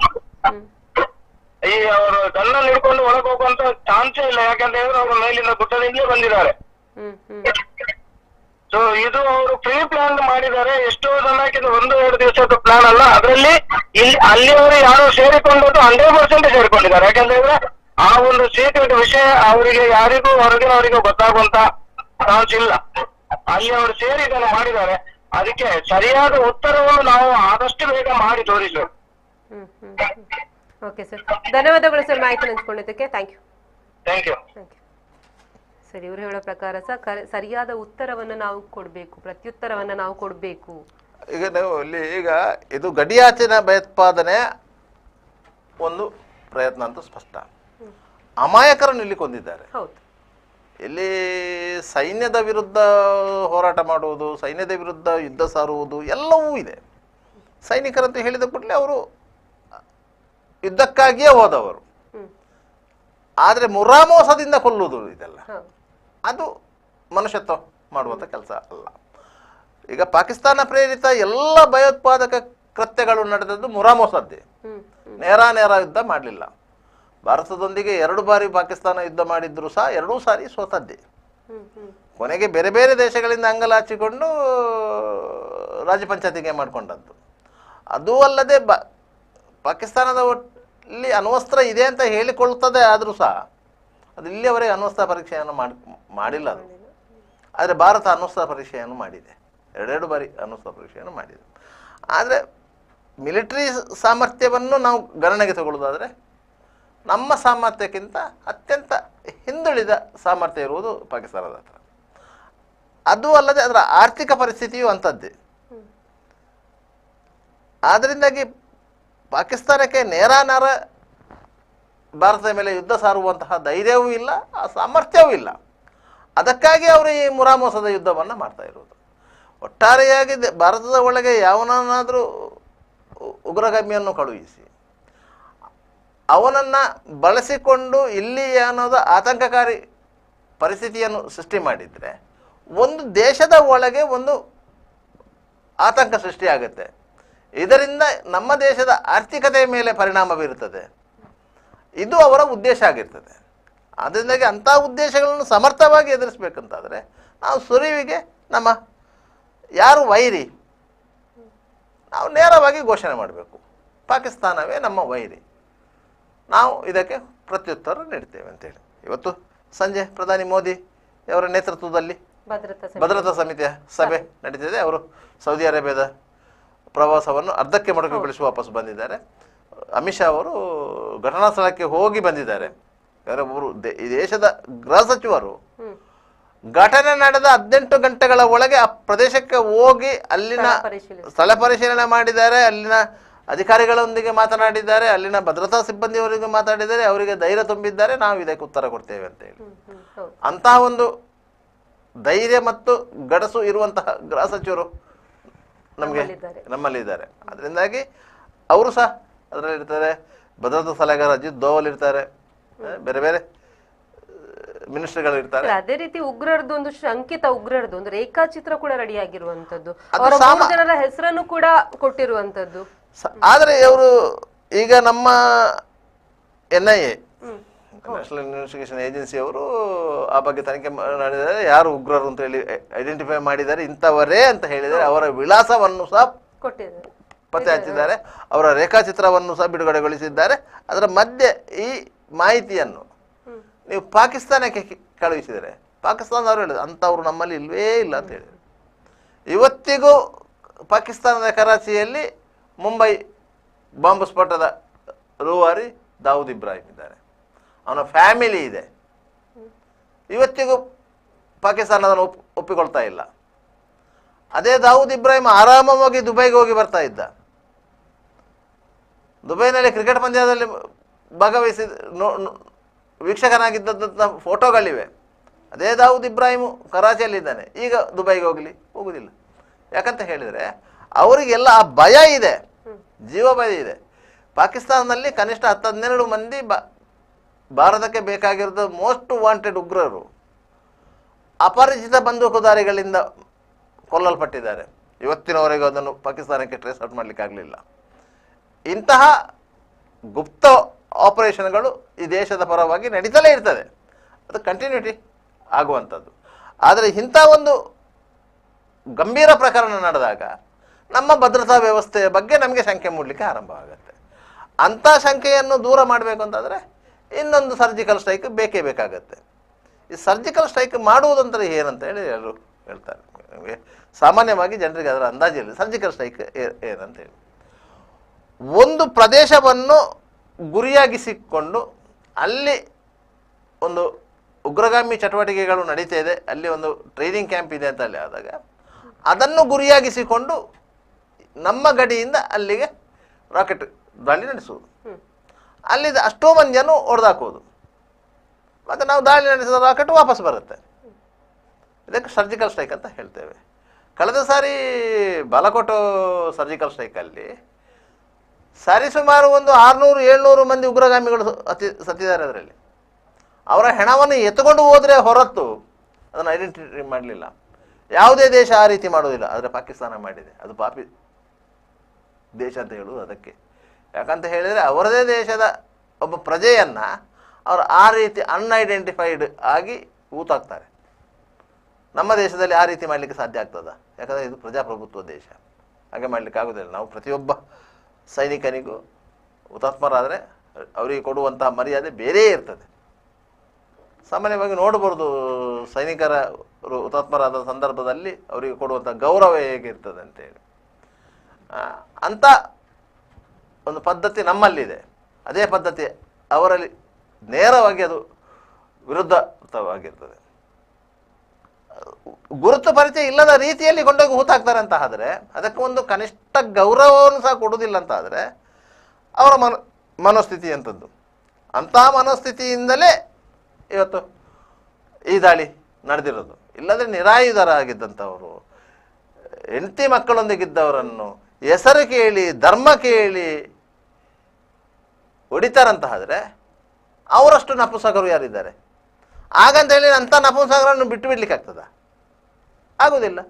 ಈ ಅವರು ಗನ್ನನ್ನು ಹಿಡ್ಕೊಂಡು ಒಳಗೆ ಹೋಗುವಂತ ಚಾನ್ಸೇ ಇಲ್ಲ. ಯಾಕಂತ ಹೇಳಿದ್ರೆ ಅವರು ಮೇಲಿಂದ ಗುಡ್ಡದಿಂದಲೇ ಬಂದಿದ್ದಾರೆ. ಸೊ ಇದು ಅವರು ಪ್ರೀ ಪ್ಲಾನ್ ಮಾಡಿದ್ದಾರೆ. ಎಷ್ಟೋ ಜನಕ್ಕೆ 1-2 ದಿವಸದ ಪ್ಲಾನ್ ಅಲ್ಲ. ಅದರಲ್ಲಿ ಅಲ್ಲಿಯವರು ಯಾರು ಸೇರಿಕೊಂಡದ್ದು 100% ಸೇರಿಕೊಂಡಿದ್ದಾರೆ. ಯಾಕಂತ ಹೇಳಿದ್ರೆ ಆ ಒಂದು ಸೀಕ್ರೆಟ್ ವಿಷಯ ಅವರಿಗೆ ಯಾರಿಗೂ ಹೊರಗಿನವರಿಗೂ ಗೊತ್ತಾಗುವಂತ ಚಾನ್ಸ್ ಇಲ್ಲ. ಅಲ್ಲಿ ಅವರು ಸೇರಿ ಇದನ್ನು ಮಾಡಿದ್ದಾರೆ. ಅದಕ್ಕೆ ಸರಿಯಾದ ಉತ್ತರವನ್ನು ನಾವು ಆದಷ್ಟು ಬೇಗ ಮಾಡಿ ತೋರಿಸಬೇಕು. ಓಕೆ ಸರ್, ಧನ್ಯವಾದಗಳು ಸರ್ ಮಾಹಿತಿ ಹಂಚ್ಕೊಂಡಿದ್ದಕ್ಕೆ. Thank you. Thank you. ಸರಿ, ಇವರು ಹೇಳೋ ಪ್ರಕಾರ ಸರಿಯಾದ ಉತ್ತರವನ್ನು ನಾವು ಕೊಡಬೇಕು, ಪ್ರತ್ಯುತ್ತರವನ್ನು ನಾವು ಕೊಡಬೇಕು. ಈಗ ನಾವು ಇಲ್ಲಿ ಈಗ ಇದು ಗಡಿಯಾಚೆನ ಭಯೋತ್ಪಾದನೆ ಒಂದು ಪ್ರಯತ್ನ ಅಂತೂ ಸ್ಪಷ್ಟ. ಅಮಾಯಕರನ್ನು ಇಲ್ಲಿ ಕೊಂದಿದ್ದಾರೆ. ಹೌದು, ಇಲ್ಲಿ ಸೈನ್ಯದ ವಿರುದ್ಧ ಹೋರಾಟ ಮಾಡುವುದು, ಸೈನ್ಯದ ವಿರುದ್ಧ ಯುದ್ಧ ಸಾರುವುದು ಎಲ್ಲವೂ ಇದೆ. ಸೈನಿಕರಂತ ಹೇಳಿದ ಕೂಡಲೇ ಅವರು ಯುದ್ಧಕ್ಕಾಗಿಯೇ ಹೋದವರು. ಆದರೆ ಮುರಾಮೋಸದಿಂದ ಕೊಲ್ಲುವುದು ಇದೆಲ್ಲ ಅದು ಮನುಷ್ಯತ್ವ ಮಾಡುವಂಥ ಕೆಲಸ ಅಲ್ಲ. ಈಗ ಪಾಕಿಸ್ತಾನ ಪ್ರೇರಿತ ಎಲ್ಲ ಭಯೋತ್ಪಾದಕ ಕೃತ್ಯಗಳು ನಡೆದದ್ದು ಮುರಾಮೋಸದ್ದೇ. ನೇರ ಯುದ್ಧ ಮಾಡಲಿಲ್ಲ. ಭಾರತದೊಂದಿಗೆ 2 ಬಾರಿ ಪಾಕಿಸ್ತಾನ ಯುದ್ಧ ಮಾಡಿದ್ರು ಸಹ 2 ಸಾರಿ ಸೋತದ್ದೇ. ಕೊನೆಗೆ ಬೇರೆ ಬೇರೆ ದೇಶಗಳಿಂದ ಅಂಗಲಾಚಿಕೊಂಡು ರಾಜ್ಯ ಪಂಚಾಯತಿಗೆ ಮಾಡಿಕೊಂಡದ್ದು. ಅದೂ ಅಲ್ಲದೆ ಪಾಕಿಸ್ತಾನದಲ್ಲಿ ಅಣ್ವಸ್ತ್ರ ಇದೆ ಅಂತ ಹೇಳಿಕೊಳ್ಳುತ್ತದೆ. ಆದರೂ ಸಹ ಅದು ಇಲ್ಲಿಯವರೆಗೆ ಅಣ್ವಸ್ತ್ರ ಪರೀಕ್ಷೆಯನ್ನು ಮಾಡಿಲ್ಲ ಅದು. ಆದರೆ ಭಾರತ ಅಣ್ವಸ್ತ್ರ ಪರೀಕ್ಷೆಯನ್ನು ಮಾಡಿದೆ, 2 ಬಾರಿ ಅಣ್ವಸ್ತ್ರ ಪರೀಕ್ಷೆಯನ್ನು ಮಾಡಿದೆ. ಆದರೆ ಮಿಲಿಟರಿ ಸಾಮರ್ಥ್ಯವನ್ನು ನಾವು ಗಣನೆಗೆ ತಗೊಳ್ಳೋದಾದರೆ ನಮ್ಮ ಸಾಮರ್ಥ್ಯಕ್ಕಿಂತ ಅತ್ಯಂತ ಹಿಂದುಳಿದ ಸಾಮರ್ಥ್ಯ ಇರುವುದು ಪಾಕಿಸ್ತಾನದ ಹತ್ರ. ಅದು ಅಲ್ಲದೆ ಅದರ ಆರ್ಥಿಕ ಪರಿಸ್ಥಿತಿಯು ಅಂಥದ್ದೇ. ಆದ್ದರಿಂದಾಗಿ ಪಾಕಿಸ್ತಾನಕ್ಕೆ ನೇರ ಭಾರತದ ಮೇಲೆ ಯುದ್ಧ ಸಾರುವಂತಹ ಧೈರ್ಯವೂ ಇಲ್ಲ, ಆ ಸಾಮರ್ಥ್ಯವೂ ಇಲ್ಲ. ಅದಕ್ಕಾಗಿ ಅವರು ಈ ಮುರಾಮೋಸದ ಯುದ್ಧವನ್ನು ಮಾಡ್ತಾ ಇರೋದು. ಒಟ್ಟಾರೆಯಾಗಿ ಭಾರತದ ಒಳಗೆ ಯಾವನಾದರೂ ಉಗ್ರಗಾಮಿಯನ್ನು ಕಳುಹಿಸಿ ಅವನನ್ನು ಬಳಸಿಕೊಂಡು ಇಲ್ಲಿ ಅನ್ನೋದು ಆತಂಕಕಾರಿ ಪರಿಸ್ಥಿತಿಯನ್ನು ಸೃಷ್ಟಿ ಮಾಡಿದರೆ ಒಂದು ದೇಶದ ಒಳಗೆ ಒಂದು ಆತಂಕ ಸೃಷ್ಟಿಯಾಗುತ್ತೆ. ಇದರಿಂದ ನಮ್ಮ ದೇಶದ ಆರ್ಥಿಕತೆಯ ಮೇಲೆ ಪರಿಣಾಮ ಬೀರುತ್ತದೆ. ಇದು ಅವರ ಉದ್ದೇಶ ಆಗಿರ್ತದೆ. ಅದರಿಂದಾಗಿ ಅಂಥ ಉದ್ದೇಶಗಳನ್ನು ಸಮರ್ಥವಾಗಿ ಎದುರಿಸಬೇಕಂತಾದರೆ ನಾವು ಸುರಿವಿಗೆ ನಮ್ಮ ಯಾರು ವೈರಿ ನಾವು ನೇರವಾಗಿ ಘೋಷಣೆ ಮಾಡಬೇಕು. ಪಾಕಿಸ್ತಾನವೇ ನಮ್ಮ ವೈರಿ, ನಾವು ಇದಕ್ಕೆ ಪ್ರತ್ಯುತ್ತರ ನೀಡ್ತೇವೆ ಅಂತೇಳಿ ಇವತ್ತು ಸಂಜೆ ಪ್ರಧಾನಿ ಮೋದಿ ಅವರ ನೇತೃತ್ವದಲ್ಲಿ ಭದ್ರತಾ ಸಮಿತಿಯ ಸಭೆ ನಡೀತಿದೆ. ಅವರು ಸೌದಿ ಅರೇಬಿಯಾದ ಪ್ರವಾಸವನ್ನು ಅರ್ಧಕ್ಕೆ ಮೊಟಕುಗೊಳಿಸಿ ವಾಪಸ್ ಬಂದಿದ್ದಾರೆ. ಅಮಿತ್ ಶಾ ಅವರು ಘಟನಾ ಸ್ಥಳಕ್ಕೆ ಹೋಗಿ ಬಂದಿದ್ದಾರೆ. ಅವರು ಈ ದೇಶದ ಗೃಹ ಸಚಿವರು ಘಟನೆ ನಡೆದ 18 ಗಂಟೆಗಳ ಒಳಗೆ ಆ ಪ್ರದೇಶಕ್ಕೆ ಹೋಗಿ ಅಲ್ಲಿನ ಸ್ಥಳ ಪರಿಶೀಲನೆ ಮಾಡಿದ್ದಾರೆ, ಅಲ್ಲಿನ ಅಧಿಕಾರಿಗಳೊಂದಿಗೆ ಮಾತನಾಡಿದ್ದಾರೆ, ಅಲ್ಲಿನ ಭದ್ರತಾ ಸಿಬ್ಬಂದಿಯವರಿಗೆ ಮಾತಾಡಿದ್ದಾರೆ, ಅವರಿಗೆ ಧೈರ್ಯ ತುಂಬಿದ್ದಾರೆ, ನಾವು ಇದಕ್ಕೆ ಉತ್ತರ ಕೊಡ್ತೇವೆ ಅಂತ ಹೇಳಿ. ಅಂತಹ ಒಂದು ಧೈರ್ಯ ಮತ್ತು ಗಡಸು ಇರುವಂತಹ ಗೃಹ ಸಚಿವರು ನಮ್ಮಲ್ಲಿದ್ದಾರೆ. ಅದರಿಂದಾಗಿ ಅವರು ಸಹ ಅದರಲ್ಲಿ ಇರ್ತಾರೆ. ಭದ್ರತಾ ಸಲಹೆಗಾರ ಅಜಿತ್ ದೋವಲ್ ಇರ್ತಾರೆ, ಬೇರೆ ಬೇರೆ ಮಿನಿಸ್ಟರ್ಗಳು ಇರ್ತಾರೆ. ಅದೇ ರೀತಿ ಉಗ್ರರದ್ದು ಒಂದು ಶಂಕಿತ ಉಗ್ರರದ್ದು ಒಂದು ರೇಖಾಚಿತ್ರ ಕೂಡ ರೆಡಿ ಆಗಿರುವಂತದ್ದು, ಅವರ 3 ಜನರ ಹೆಸರನ್ನು ಕೂಡ ಕೊಟ್ಟಿರುವಂತದ್ದು. ಆದರೆ ಅವರು ಈಗ ನಮ್ಮ NIA ನ್ಯಾಷನಲ್ ಇನ್ವೆಸ್ಟಿಗೇಷನ್ ಏಜೆನ್ಸಿ ಅವರು ಆ ಬಗ್ಗೆ ತನಿಖೆ ಮಾಡಿದ್ದಾರೆ. ಯಾರು ಉಗ್ರರು ಅಂತ ಹೇಳಿ ಐಡೆಂಟಿಫೈ ಮಾಡಿದ್ದಾರೆ, ಇಂಥವರೇ ಅಂತ ಹೇಳಿದ್ದಾರೆ. ಅವರ ವಿಳಾಸವನ್ನು ಸಹ ಪತ್ತೆ ಹಚ್ಚಿದ್ದಾರೆ, ಅವರ ರೇಖಾಚಿತ್ರವನ್ನು ಸಹ ಬಿಡುಗಡೆಗೊಳಿಸಿದ್ದಾರೆ. ಅದರ ಮಧ್ಯೆ ಈ ಮಾಹಿತಿಯನ್ನು ನೀವು ಪಾಕಿಸ್ತಾನಕ್ಕೆ ಕಳುಹಿಸಿದರೆ ಪಾಕಿಸ್ತಾನದವರು ಹೇಳಿದ್ರು ಅಂಥವ್ರು ನಮ್ಮಲ್ಲಿ ಇಲ್ವೇ ಇಲ್ಲ ಅಂತ ಹೇಳಿದರು. ಇವತ್ತಿಗೂ ಪಾಕಿಸ್ತಾನದ ಕರಾಚಿಯಲ್ಲಿ ಮುಂಬೈ ಬಾಂಬ್ ಸ್ಫೋಟದ ರೂವಾರಿ ದಾವೂದ್ ಇಬ್ರಾಹಿಂ ಇದ್ದಾರೆ, ಅವನ ಫ್ಯಾಮಿಲಿ ಇದೆ. ಇವತ್ತಿಗೂ ಪಾಕಿಸ್ತಾನ ಅದನ್ನು ಒಪ್ಪಿಕೊಳ್ತಾ ಇಲ್ಲ. ಅದೇ ದಾವೂದ್ ಇಬ್ರಾಹಿಂ ಆರಾಮವಾಗಿ ದುಬೈಗೆ ಹೋಗಿ ಬರ್ತಾ ಇದ್ದ. ದುಬೈನಲ್ಲಿ ಕ್ರಿಕೆಟ್ ಪಂದ್ಯದಲ್ಲಿ ಭಾಗವಹಿಸಿ ವೀಕ್ಷಕನಾಗಿದ್ದಂಥ ಫೋಟೋಗಳಿವೆ. ಅದೇ ದಾವೂದ್ ಇಬ್ರಾಹಿಮು ಕರಾಚಿಯಲ್ಲಿದ್ದಾನೆ, ಈಗ ದುಬೈಗೆ ಹೋಗುವುದಿಲ್ಲ. ಯಾಕಂತ ಹೇಳಿದರೆ ಅವರಿಗೆಲ್ಲ ಆ ಭಯ ಇದೆ, ಜೀವ ಭಯ ಇದೆ. ಪಾಕಿಸ್ತಾನದಲ್ಲಿ ಕನಿಷ್ಠ 10-12 ಮಂದಿ ಭಾರತಕ್ಕೆ ಬೇಕಾಗಿರೋದು ಮೋಸ್ಟ್ ವಾಂಟೆಡ್ ಉಗ್ರರು ಅಪರಿಚಿತ ಬಂದೂಕುದಾರಿಗಳಿಂದ ಕೊಲ್ಲಲ್ಪಟ್ಟಿದ್ದಾರೆ. ಇವತ್ತಿನವರೆಗೂ ಅದನ್ನು ಪಾಕಿಸ್ತಾನಕ್ಕೆ ಟ್ರೇಸ್ ಔಟ್ ಮಾಡಲಿಕ್ಕಾಗಲಿಲ್ಲ. ಇಂತಹ ಗುಪ್ತ ಆಪರೇಷನ್ಗಳು ಈ ದೇಶದ ಪರವಾಗಿ ನಡೀತಲೇ ಇರ್ತದೆ, ಅದು ಕಂಟಿನ್ಯೂಟಿ ಆಗುವಂಥದ್ದು. ಆದರೆ ಇಂಥ ಒಂದು ಗಂಭೀರ ಪ್ರಕರಣ ನಡೆದಾಗ ನಮ್ಮ ಭದ್ರತಾ ವ್ಯವಸ್ಥೆಯ ಬಗ್ಗೆ ನಮಗೆ ಶಂಕೆ ಮೂಡಲಿಕ್ಕೆ ಆರಂಭ ಆಗುತ್ತೆ. ಅಂಥ ಶಂಕೆಯನ್ನು ದೂರ ಮಾಡಬೇಕು ಅಂತಂದರೆ ಇನ್ನೊಂದು ಸರ್ಜಿಕಲ್ ಸ್ಟ್ರೈಕ್ ಬೇಕೇ ಬೇಕಾಗತ್ತೆ. ಈ ಸರ್ಜಿಕಲ್ ಸ್ಟ್ರೈಕ್ ಮಾಡುವುದಂದ್ರೆ ಏನಂತ ಹೇಳಿ ಎಲ್ಲರೂ ಹೇಳ್ತಾರೆ. ನಮಗೆ ಸಾಮಾನ್ಯವಾಗಿ ಜನರಿಗೆ ಅದರ ಅಂದಾಜಿಲ್ಲ. ಸರ್ಜಿಕಲ್ ಸ್ಟ್ರೈಕ್ ಏನಂತ ಹೇಳಿ, ಒಂದು ಪ್ರದೇಶವನ್ನು ಗುರಿಯಾಗಿಸಿಕೊಂಡು ಅಲ್ಲಿ ಒಂದು ಉಗ್ರಗಾಮಿ ಚಟುವಟಿಕೆಗಳು ನಡೀತಾ ಇದೆ, ಅಲ್ಲಿ ಒಂದು ಟ್ರೈನಿಂಗ್ ಕ್ಯಾಂಪ್ ಇದೆ ಅಂತ ಅಲ್ಲಿ ಆದಾಗ ಅದನ್ನು ಗುರಿಯಾಗಿಸಿಕೊಂಡು ನಮ್ಮ ಗಡಿಯಿಂದ ಅಲ್ಲಿಗೆ ರಾಕೆಟ್ ದಾಳಿ ನಡೆಸುವುದು, ಅಲ್ಲಿದ್ದ ಅಷ್ಟೋ ಮಂದಿಯನ್ನು ಹೊಡೆದಾಕುವುದು, ಮತ್ತು ನಾವು ದಾಳಿ ನಡೆಸಿದ ರಾಕೆಟ್ ವಾಪಸ್ ಬರುತ್ತೆ. ಇದಕ್ಕೆ ಸರ್ಜಿಕಲ್ ಸ್ಟ್ರೈಕ್ ಅಂತ ಹೇಳ್ತೇವೆ. ಕಳೆದ ಸಾರಿ ಬಾಲಕೋಟ್ ಸರ್ಜಿಕಲ್ ಸ್ಟ್ರೈಕಲ್ಲಿ ಸರಿಸುಮಾರು ಒಂದು 600-700 ಮಂದಿ ಉಗ್ರಗಾಮಿಗಳು ಸತ್ತಿದ್ದಾರೆ. ಅದರಲ್ಲಿ ಅವರ ಹೆಣವನ್ನು ಎತ್ತುಕೊಂಡು ಹೋದರೆ ಹೊರತು ಅದನ್ನು ಐಡೆಂಟಿಟಿ ಮಾಡಲಿಲ್ಲ. ಯಾವುದೇ ದೇಶ ಆ ರೀತಿ ಮಾಡೋದಿಲ್ಲ, ಆದರೆ ಪಾಕಿಸ್ತಾನ ಮಾಡಿದೆ. ಅದು ಪಾಪಿ ದೇಶ ಅಂತ ಹೇಳುವುದು ಅದಕ್ಕೆ. ಯಾಕಂತ ಹೇಳಿದರೆ ಅವರದೇ ದೇಶದ ಒಬ್ಬ ಪ್ರಜೆಯನ್ನು ಅವರು ಆ ರೀತಿ ಅನ್ಐಡೆಂಟಿಫೈಡ್ ಆಗಿ ಊತಾಕ್ತಾರೆ. ನಮ್ಮ ದೇಶದಲ್ಲಿ ಆ ರೀತಿ ಮಾಡಲಿಕ್ಕೆ ಸಾಧ್ಯ ಆಗ್ತದ? ಯಾಕಂದರೆ ಇದು ಪ್ರಜಾಪ್ರಭುತ್ವ ದೇಶ, ಹಾಗೆ ಮಾಡಲಿಕ್ಕೆ ಆಗೋದಿಲ್ಲ. ನಾವು ಪ್ರತಿಯೊಬ್ಬ ಸೈನಿಕನಿಗೂ ಹುತಾತ್ಮರಾದರೆ ಅವರಿಗೆ ಕೊಡುವಂತಹ ಮರ್ಯಾದೆ ಬೇರೆ ಇರ್ತದೆ. ಸಾಮಾನ್ಯವಾಗಿ ನೋಡಬಹುದು ಸೈನಿಕರ ಹುತಾತ್ಮರಾದ ಸಂದರ್ಭದಲ್ಲಿ ಅವರಿಗೆ ಕೊಡುವಂಥ ಗೌರವ ಹೇಗಿರ್ತದೆ ಅಂತೇಳಿ. ಅಂಥ ಒಂದು ಪದ್ಧತಿ ನಮ್ಮಲ್ಲಿದೆ. ಅದೇ ಪದ್ಧತಿ ಅವರಲ್ಲಿ ನೇರವಾಗಿ ಅದು ವಿರುದ್ಧವಾಗಿರ್ತದೆ. ಗುರುತು ಪರಿಚಯ ಇಲ್ಲದ ರೀತಿಯಲ್ಲಿ ಕೊಂಡೋಗಿ ಹೂತಾಕ್ತಾರೆ ಅಂತ ಆದರೆ, ಅದಕ್ಕೆ ಒಂದು ಕನಿಷ್ಠ ಗೌರವವನ್ನು ಸಹ ಕೊಡುವುದಿಲ್ಲ ಅಂತ ಆದರೆ ಅವರ ಮನೋಸ್ಥಿತಿ ಅಂಥದ್ದು. ಅಂಥ ಮನೋಸ್ಥಿತಿಯಿಂದಲೇ ಇವತ್ತು ಈ ದಾಳಿ ನಡೆದಿರೋದು. ಇಲ್ಲದ್ರೆ ನಿರಾಯುಧರಾಗಿದ್ದಂಥವರು, ಹೆಂಡತಿ ಮಕ್ಕಳೊಂದಿಗಿದ್ದವರನ್ನು ಹೆಸರು ಕೇಳಿ ಧರ್ಮ ಕೇಳಿ ಹೊಡಿತಾರಂತ ಆದರೆ ಅವರಷ್ಟು ನಪುಂಸಕರು ಯಾರಿದ್ದಾರೆ? ಹಾಗಂತೇಳಿ ಅಂಥ ನಪುಂಸಕರನ್ನು ಬಿಟ್ಟು ಬಿಡ್ಲಿಕ್ಕೆ ಆಗ್ತದ? ಆಗೋದಿಲ್ಲ.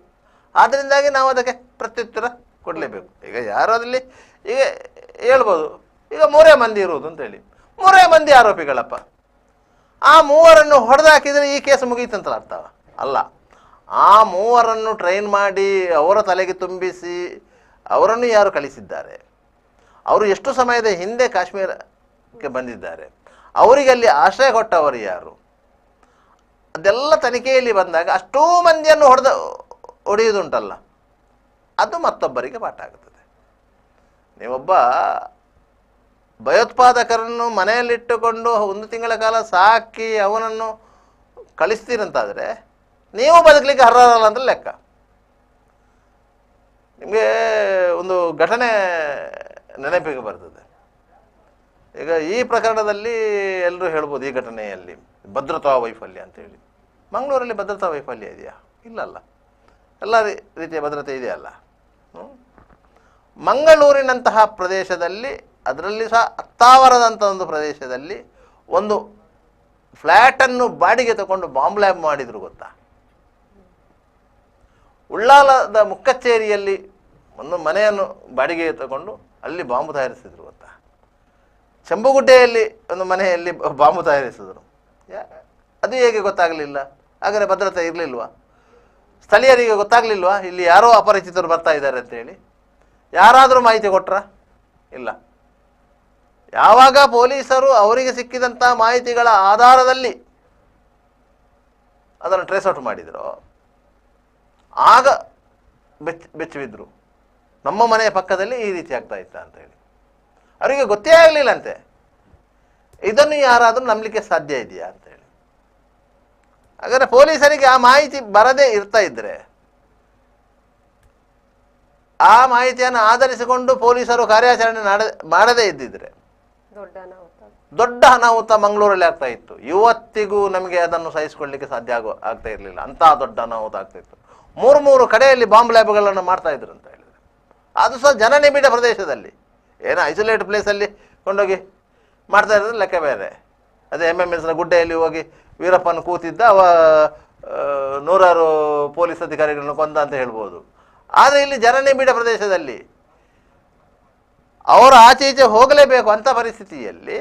ಆದ್ದರಿಂದಾಗಿ ನಾವು ಅದಕ್ಕೆ ಪ್ರತ್ಯುತ್ತರ ಕೊಡಲೇಬೇಕು. ಈಗ ಯಾರು ಅದರಲ್ಲಿ ಈಗ ಹೇಳ್ಬೋದು, ಈಗ 3 ಮಂದಿ ಇರುವುದು ಅಂತೇಳಿ, 3 ಮಂದಿ ಆರೋಪಿಗಳಪ್ಪ, ಆ 3ರನ್ನು ಹೊಡೆದಾಕಿದರೆ ಈ ಕೇಸ್ ಮುಗೀತಂತ ಅರ್ಥ ಅಲ್ಲ. ಆ 3ರನ್ನು ಟ್ರೈನ್ ಮಾಡಿ ಅವರ ತಲೆಗೆ ತುಂಬಿಸಿ ಅವರನ್ನು ಯಾರು ಕಳಿಸಿದ್ದಾರೆ, ಅವರು ಎಷ್ಟು ಸಮಯದ ಹಿಂದೆ ಕಾಶ್ಮೀರಕ್ಕೆ ಬಂದಿದ್ದಾರೆ, ಅವರಿಗೆ ಅಲ್ಲಿ ಆಶ್ರಯ ಕೊಟ್ಟವರು ಯಾರು, ಅದೆಲ್ಲ ತನಿಖೆಯಲ್ಲಿ ಬಂದಾಗ ಅಷ್ಟೂ ಮಂದಿಯನ್ನು ಹೊಡೆಯುವುದುಂಟಲ್ಲ, ಅದು ಮತ್ತೊಬ್ಬರಿಗೆ ಪಾಠ ಆಗುತ್ತದೆ. ನೀವೊಬ್ಬ ಭಯೋತ್ಪಾದಕರನ್ನು ಮನೆಯಲ್ಲಿಟ್ಟುಕೊಂಡು 1 ತಿಂಗಳ ಕಾಲ ಸಾಕಿ ಅವನನ್ನು ಕಳಿಸ್ತೀರಂತಾದರೆ ನೀವು ಬದುಕಲಿಕ್ಕೆ ಅರ್ಹರಲ್ಲ ಅಂತ ಲೆಕ್ಕ. ನಿಮಗೆ ಒಂದು ಘಟನೆ ನೆನಪಿಗೆ ಬರ್ತದೆ. ಈಗ ಈ ಪ್ರಕರಣದಲ್ಲಿ ಎಲ್ಲರೂ ಹೇಳ್ಬೋದು, ಈ ಘಟನೆಯಲ್ಲಿ ಭದ್ರತಾ ವೈಫಲ್ಯ ಅಂತೇಳಿ. ಮಂಗಳೂರಲ್ಲಿ ಭದ್ರತಾ ವೈಫಲ್ಯ ಇದೆಯಾ? ಇಲ್ಲಲ್ಲ, ಎಲ್ಲ ರೀತಿಯ ಭದ್ರತೆ ಇದೆಯಲ್ಲ. ಮಂಗಳೂರಿನಂತಹ ಪ್ರದೇಶದಲ್ಲಿ, ಅದರಲ್ಲಿ ಸಹ ಹತ್ತಾವರದಂಥ ಒಂದು ಪ್ರದೇಶದಲ್ಲಿ ಒಂದು ಫ್ಲ್ಯಾಟನ್ನು ಬಾಡಿಗೆ ತಗೊಂಡು ಬಾಂಬ್ ಲ್ಯಾಬ್ ಮಾಡಿದ್ರು ಗೊತ್ತಾ? ಉಳ್ಳಾಲದ ಮುಕ್ಕಚ್ಚೇರಿಯಲ್ಲಿ ಒಂದು ಮನೆಯನ್ನು ಬಾಡಿಗೆ ತಗೊಂಡು ಅಲ್ಲಿ ಬಾಂಬು ತಯಾರಿಸಿದ್ರು ಗೊತ್ತಾ? ಚಂಬುಗುಡ್ಡೆಯಲ್ಲಿ ಒಂದು ಮನೆಯಲ್ಲಿ ಬಾಂಬು ತಯಾರಿಸಿದ್ರು. ಅದು ಹೇಗೆ ಗೊತ್ತಾಗಲಿಲ್ಲ? ಹಾಗಾದರೆ ಭದ್ರತೆ ಇರಲಿಲ್ವಾ? ಸ್ಥಳೀಯರಿಗೆ ಗೊತ್ತಾಗಲಿಲ್ವಾ ಇಲ್ಲಿ ಯಾರೋ ಅಪರಿಚಿತರು ಬರ್ತಾ ಇದ್ದಾರೆ ಅಂತೇಳಿ? ಯಾರಾದರೂ ಮಾಹಿತಿ ಕೊಟ್ರ? ಇಲ್ಲ. ಯಾವಾಗ ಪೊಲೀಸರು ಅವರಿಗೆ ಸಿಕ್ಕಿದಂಥ ಮಾಹಿತಿಗಳ ಆಧಾರದಲ್ಲಿ ಅದನ್ನು ಟ್ರೇಸ್ ಔಟ್ ಮಾಡಿದ್ರು, ಆಗ ಬೆಚ್ಚ ಬಿದ್ದರು. ನಮ್ಮ ಮನೆಯ ಪಕ್ಕದಲ್ಲಿ ಈ ರೀತಿ ಆಗ್ತಾ ಇತ್ತ ಅಂತ ಹೇಳಿ. ಅವರಿಗೆ ಗೊತ್ತೇ ಆಗಲಿಲ್ಲಂತೆ. ಇದನ್ನು ಯಾರಾದರೂ ನಂಬಲಿಕ್ಕೆ ಸಾಧ್ಯ ಇದೆಯಾ ಅಂತ ಹೇಳಿ. ಹಾಗಾದರೆ ಪೊಲೀಸರಿಗೆ ಆ ಮಾಹಿತಿ ಬರದೇ ಇರ್ತಾ ಇದ್ರೆ, ಆ ಮಾಹಿತಿಯನ್ನು ಆಧರಿಸಿಕೊಂಡು ಪೊಲೀಸರು ಕಾರ್ಯಾಚರಣೆ ಮಾಡದೇ ಇದ್ದಿದ್ರೆ ದೊಡ್ಡ ಅನಾಹುತ ಮಂಗಳೂರಲ್ಲಿ ಆಗ್ತಾ ಇತ್ತು. ಇವತ್ತಿಗೂ ನಮಗೆ ಅದನ್ನು ಸಹಿಸಿಕೊಳ್ಳಲಿಕ್ಕೆ ಸಾಧ್ಯ ಆಗ್ತಾ ಇರಲಿಲ್ಲ. ಅಂತಹ ದೊಡ್ಡ ಅನಾಹುತ ಆಗ್ತಾ ಇತ್ತು. 3 ಕಡೆಯಲ್ಲಿ ಬಾಂಬ್ ಲ್ಯಾಬ್ಗಳನ್ನು ಮಾಡ್ತಾ ಇದ್ರು ಅಂತ ಹೇಳಿದ್ರೆ, ಅದು ಸಹ ಜನನಿಬಿಡ ಪ್ರದೇಶದಲ್ಲಿ, ಏನೋ ಐಸೋಲೇಟ್ ಪ್ಲೇಸಲ್ಲಿ ಕೊಂಡೋಗಿ ಮಾಡ್ತಾ ಇರೋದು ಲೆಕ್ಕ ಬೇರೆ. ಅದೇ MMSನ ಗುಡ್ಡೆಯಲ್ಲಿ ಹೋಗಿ ವೀರಪ್ಪನ ಕೂತಿದ್ದ, ಅವ 100 ಪೊಲೀಸ್ ಅಧಿಕಾರಿಗಳನ್ನು ಕೊಂದ ಅಂತ ಹೇಳ್ಬೋದು. ಆದರೆ ಇಲ್ಲಿ ಜನನಿಬಿಡ ಪ್ರದೇಶದಲ್ಲಿ ಅವರು ಆಚೆ ಈಚೆ ಹೋಗಲೇಬೇಕು ಅಂತ ಪರಿಸ್ಥಿತಿಯಲ್ಲಿ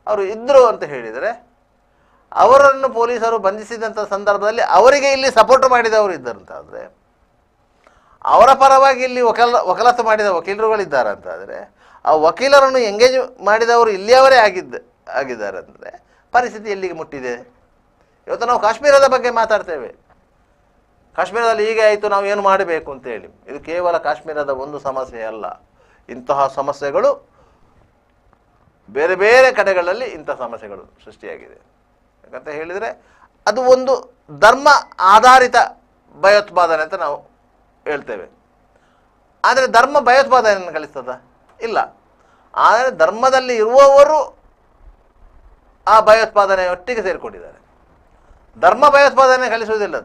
ಅವರು ಇದ್ದರು ಅಂತ ಹೇಳಿದರೆ, ಅವರನ್ನು ಪೊಲೀಸರು ಬಂಧಿಸಿದಂಥ ಸಂದರ್ಭದಲ್ಲಿ ಅವರಿಗೆ ಇಲ್ಲಿ ಸಪೋರ್ಟ್ ಮಾಡಿದವರು ಇದ್ದಾರಂತಾದರೆ, ಅವರ ಪರವಾಗಿ ಇಲ್ಲಿ ವಕಾಲತ್ತು ಮಾಡಿದ ವಕೀಲರುಗಳಿದ್ದಾರೆ ಅಂತಾದರೆ, ಆ ವಕೀಲರನ್ನು ಎಂಗೇಜ್ ಮಾಡಿದವರು ಇಲ್ಲಿಯವರೇ ಆಗಿದ್ದಾರೆ ಅಂದರೆ ಪರಿಸ್ಥಿತಿ ಎಲ್ಲಿಗೆ ಮುಟ್ಟಿದೆ? ಇವತ್ತು ನಾವು ಕಾಶ್ಮೀರದ ಬಗ್ಗೆ ಮಾತಾಡ್ತೇವೆ. ಕಾಶ್ಮೀರದಲ್ಲಿ ಹೀಗೆ ಆಯಿತು, ನಾವು ಏನು ಮಾಡಬೇಕು ಅಂತೇಳಿ. ಇದು ಕೇವಲ ಕಾಶ್ಮೀರದ ಒಂದು ಸಮಸ್ಯೆ ಅಲ್ಲ. ಇಂತಹ ಸಮಸ್ಯೆಗಳು ಬೇರೆ ಬೇರೆ ಕಡೆಗಳಲ್ಲಿ ಇಂಥ ಸಮಸ್ಯೆಗಳು ಸೃಷ್ಟಿಯಾಗಿದೆ. ಯಾಕಂತ ಹೇಳಿದರೆ ಅದು ಒಂದು ಧರ್ಮ ಆಧಾರಿತ ಭಯೋತ್ಪಾದನೆ ಅಂತ ನಾವು ಹೇಳ್ತೇವೆ. ಆದರೆ ಧರ್ಮ ಭಯೋತ್ಪಾದನೆಯನ್ನು ಕಲಿಸ್ತದ? ಇಲ್ಲ. ಆದರೆ ಧರ್ಮದಲ್ಲಿ ಇರುವವರು ಆ ಭಯೋತ್ಪಾದನೆಯೊಟ್ಟಿಗೆ ಸೇರಿಕೊಂಡಿದ್ದಾರೆ. ಧರ್ಮ ಭಯೋತ್ಪಾದನೆ ಕಲಿಸುವುದಿಲ್ಲ.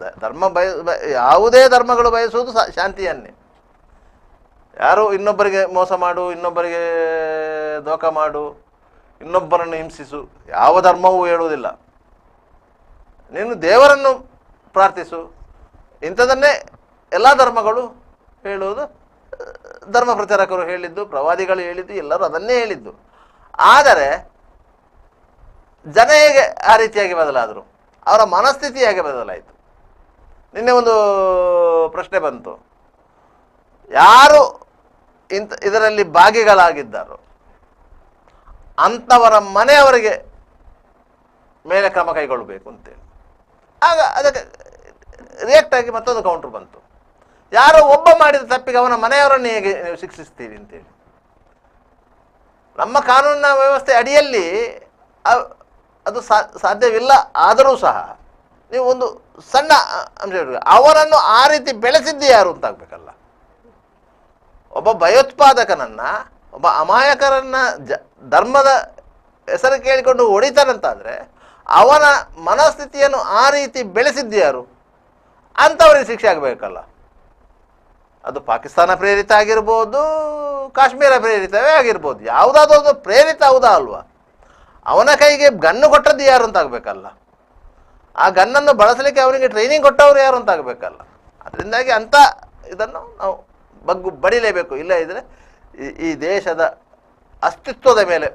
ಯಾವುದೇ ಧರ್ಮಗಳು ಬಯಸುವುದು ಶಾಂತಿಯನ್ನೇ. ಯಾರು ಇನ್ನೊಬ್ಬರಿಗೆ ಮೋಸ ಮಾಡು, ಇನ್ನೊಬ್ಬರಿಗೆ ದೋಖ ಮಾಡು, ಇನ್ನೊಬ್ಬರನ್ನು ಹಿಂಸಿಸು, ಯಾವ ಧರ್ಮವೂ ಹೇಳುವುದಿಲ್ಲ. ನೀನು ದೇವರನ್ನು ಪ್ರಾರ್ಥಿಸು, ಇಂಥದನ್ನೇ ಎಲ್ಲ ಧರ್ಮಗಳು ಹೇಳುವುದು. ಧರ್ಮ ಪ್ರಚಾರಕರು ಹೇಳಿದ್ದು, ಪ್ರವಾದಿಗಳು ಹೇಳಿದ್ದು, ಎಲ್ಲರೂ ಅದನ್ನೇ ಹೇಳಿದ್ದು. ಆದರೆ ಜನ ಹೇಗೆ ಆ ರೀತಿಯಾಗಿ ಬದಲಾದರು? ಅವರ ಮನಸ್ಥಿತಿ ಹೇಗೆ ಬದಲಾಯಿತು? ನಿನ್ನೆ ಒಂದು ಪ್ರಶ್ನೆ ಬಂತು, ಯಾರು ಇದರಲ್ಲಿ ಭಾಗಿಗಳಾಗಿದ್ದಾರೋ ಅಂಥವರ ಮನೆಯವರಿಗೆ ಮೇಲೆ ಕ್ರಮ ಕೈಗೊಳ್ಳಬೇಕು ಅಂತೇಳಿ. ಆಗ ಅದಕ್ಕೆ ರಿಯಾಕ್ಟ್ ಆಗಿ ಮತ್ತೊಂದು ಕೌಂಟ್ರ್ ಬಂತು, ಯಾರೋ ಒಬ್ಬ ಮಾಡಿದ ತಪ್ಪಿಗೆ ಅವನ ಮನೆಯವರನ್ನು ಹೇಗೆ ನೀವು ಶಿಕ್ಷಿಸ್ತೀರಿ ಅಂತೇಳಿ. ನಮ್ಮ ಕಾನೂನಿನ ವ್ಯವಸ್ಥೆ ಅಡಿಯಲ್ಲಿ ಅದು ಸಾಧ್ಯವಿಲ್ಲ. ಆದರೂ ಸಹ ನೀವು ಒಂದು ಸಣ್ಣ ಅಂಶ ಅವನನ್ನು ಆ ರೀತಿ ಬೆಳೆಸಿದ್ದು ಯಾರು ಅಂತಾಗಬೇಕಲ್ಲ. ಒಬ್ಬ ಭಯೋತ್ಪಾದಕನನ್ನು, ಒಬ್ಬ ಅಮಾಯಕರನ್ನು ಧರ್ಮದ ಹೆಸರು ಕೇಳಿಕೊಂಡು ಹೊಡಿತಾನಂತಾದರೆ ಅವನ ಮನಸ್ಥಿತಿಯನ್ನು ಆ ರೀತಿ ಬೆಳೆಸಿದ್ದು ಯಾರು? ಅಂಥವರಿಗೆ ಶಿಕ್ಷೆ ಆಗಬೇಕಲ್ಲ. ಅದು ಪಾಕಿಸ್ತಾನ ಪ್ರೇರಿತ ಆಗಿರ್ಬೋದು, ಕಾಶ್ಮೀರ ಪ್ರೇರಿತವೇ ಆಗಿರ್ಬೋದು, ಯಾವುದಾದ್ರೂ ಒಂದು ಪ್ರೇರಿತ ಹೌದಾ ಅಲ್ವಾ? ಅವನ ಕೈಗೆ ಗನ್ನು ಕೊಟ್ಟದ್ದು ಯಾರು ಅಂತ ಆಗಬೇಕಲ್ಲ. ಆ ಗನ್ನನ್ನು ಬಳಸಲಿಕ್ಕೆ ಅವನಿಗೆ ಟ್ರೈನಿಂಗ್ ಕೊಟ್ಟವರು ಯಾರು ಅಂತ ಆಗಬೇಕಲ್ಲ. ಅದರಿಂದಾಗಿ ಅಂಥ ಇದನ್ನು ನಾವು ಬಡಿಲೇಬೇಕು. ಇಲ್ಲ ಇದ್ರೆ ಈ ದೇಶದ ಅಸ್ತಿತ್ವದ ಮೇಲೆ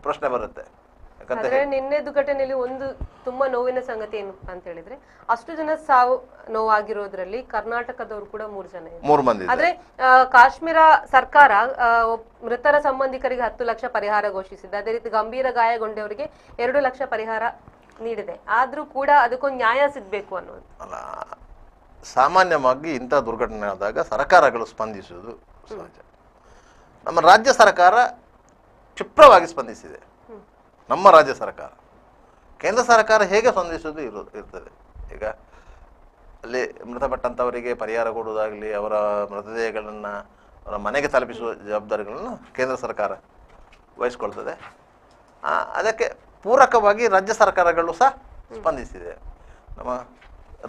ಪ್ರಶ್ನೆ ಬರುತ್ತೆ. ಆದ್ರೆ ನಿನ್ನೆದು ಘಟನೆಯಲ್ಲಿ ಒಂದು ತುಂಬಾ ನೋವಿನ ಸಂಗತಿ ಏನು ಅಂತ ಹೇಳಿದ್ರೆ, ಅಷ್ಟು ಜನ ಸಾವು ನೋವಾಗಿರೋದ್ರಲ್ಲಿ ಕರ್ನಾಟಕದವರು ಕೂಡ 3 ಜನ ಇದ್ದಾರೆ. 3 ಮಂದಿ. ಆದ್ರೆ ಕಾಶ್ಮೀರ ಸರ್ಕಾರ ಮೃತರ ಸಂಬಂಧಿಕರಿಗೆ 10 ಲಕ್ಷ ಪರಿಹಾರ ಘೋಷಿಸಿದೆ. ಅದೇ ರೀತಿ ಗಂಭೀರ ಗಾಯಗೊಂಡವರಿಗೆ 2 ಲಕ್ಷ ಪರಿಹಾರ ನೀಡಿದೆ. ಆದ್ರೂ ಕೂಡ ಅದಕ್ಕೊಂದು ನ್ಯಾಯ ಸಿಗ್ಬೇಕು ಅನ್ನೋದು ಅಲ್ಲ. ಸಾಮಾನ್ಯವಾಗಿ ಇಂಥ ದುರ್ಘಟನೆ ಆದಾಗ ಸರ್ಕಾರಗಳು ಸ್ಪಂದಿಸುವುದು ಸಹಜ. ನಮ್ಮ ರಾಜ್ಯ ಸರ್ಕಾರ ಕ್ಷಿಪ್ರವಾಗಿ ಸ್ಪಂದಿಸಿದೆ. ನಮ್ಮ ರಾಜ್ಯ ಸರ್ಕಾರ, ಕೇಂದ್ರ ಸರ್ಕಾರ ಹೇಗೆ ಸ್ಪಂದಿಸುವುದು ಇರ್ತದೆ. ಈಗ ಅಲ್ಲಿ ಮೃತಪಟ್ಟಂಥವರಿಗೆ ಪರಿಹಾರ ಕೊಡುವುದಾಗಲಿ, ಅವರ ಮೃತದೇಹಗಳನ್ನು ಅವರ ಮನೆಗೆ ತಲುಪಿಸುವ ಜವಾಬ್ದಾರಿಗಳನ್ನು ಕೇಂದ್ರ ಸರ್ಕಾರ ವಹಿಸ್ಕೊಳ್ತದೆ. ಅದಕ್ಕೆ ಪೂರಕವಾಗಿ ರಾಜ್ಯ ಸರ್ಕಾರಗಳು ಸಹ ಸ್ಪಂದಿಸಿದೆ. ನಮ್ಮ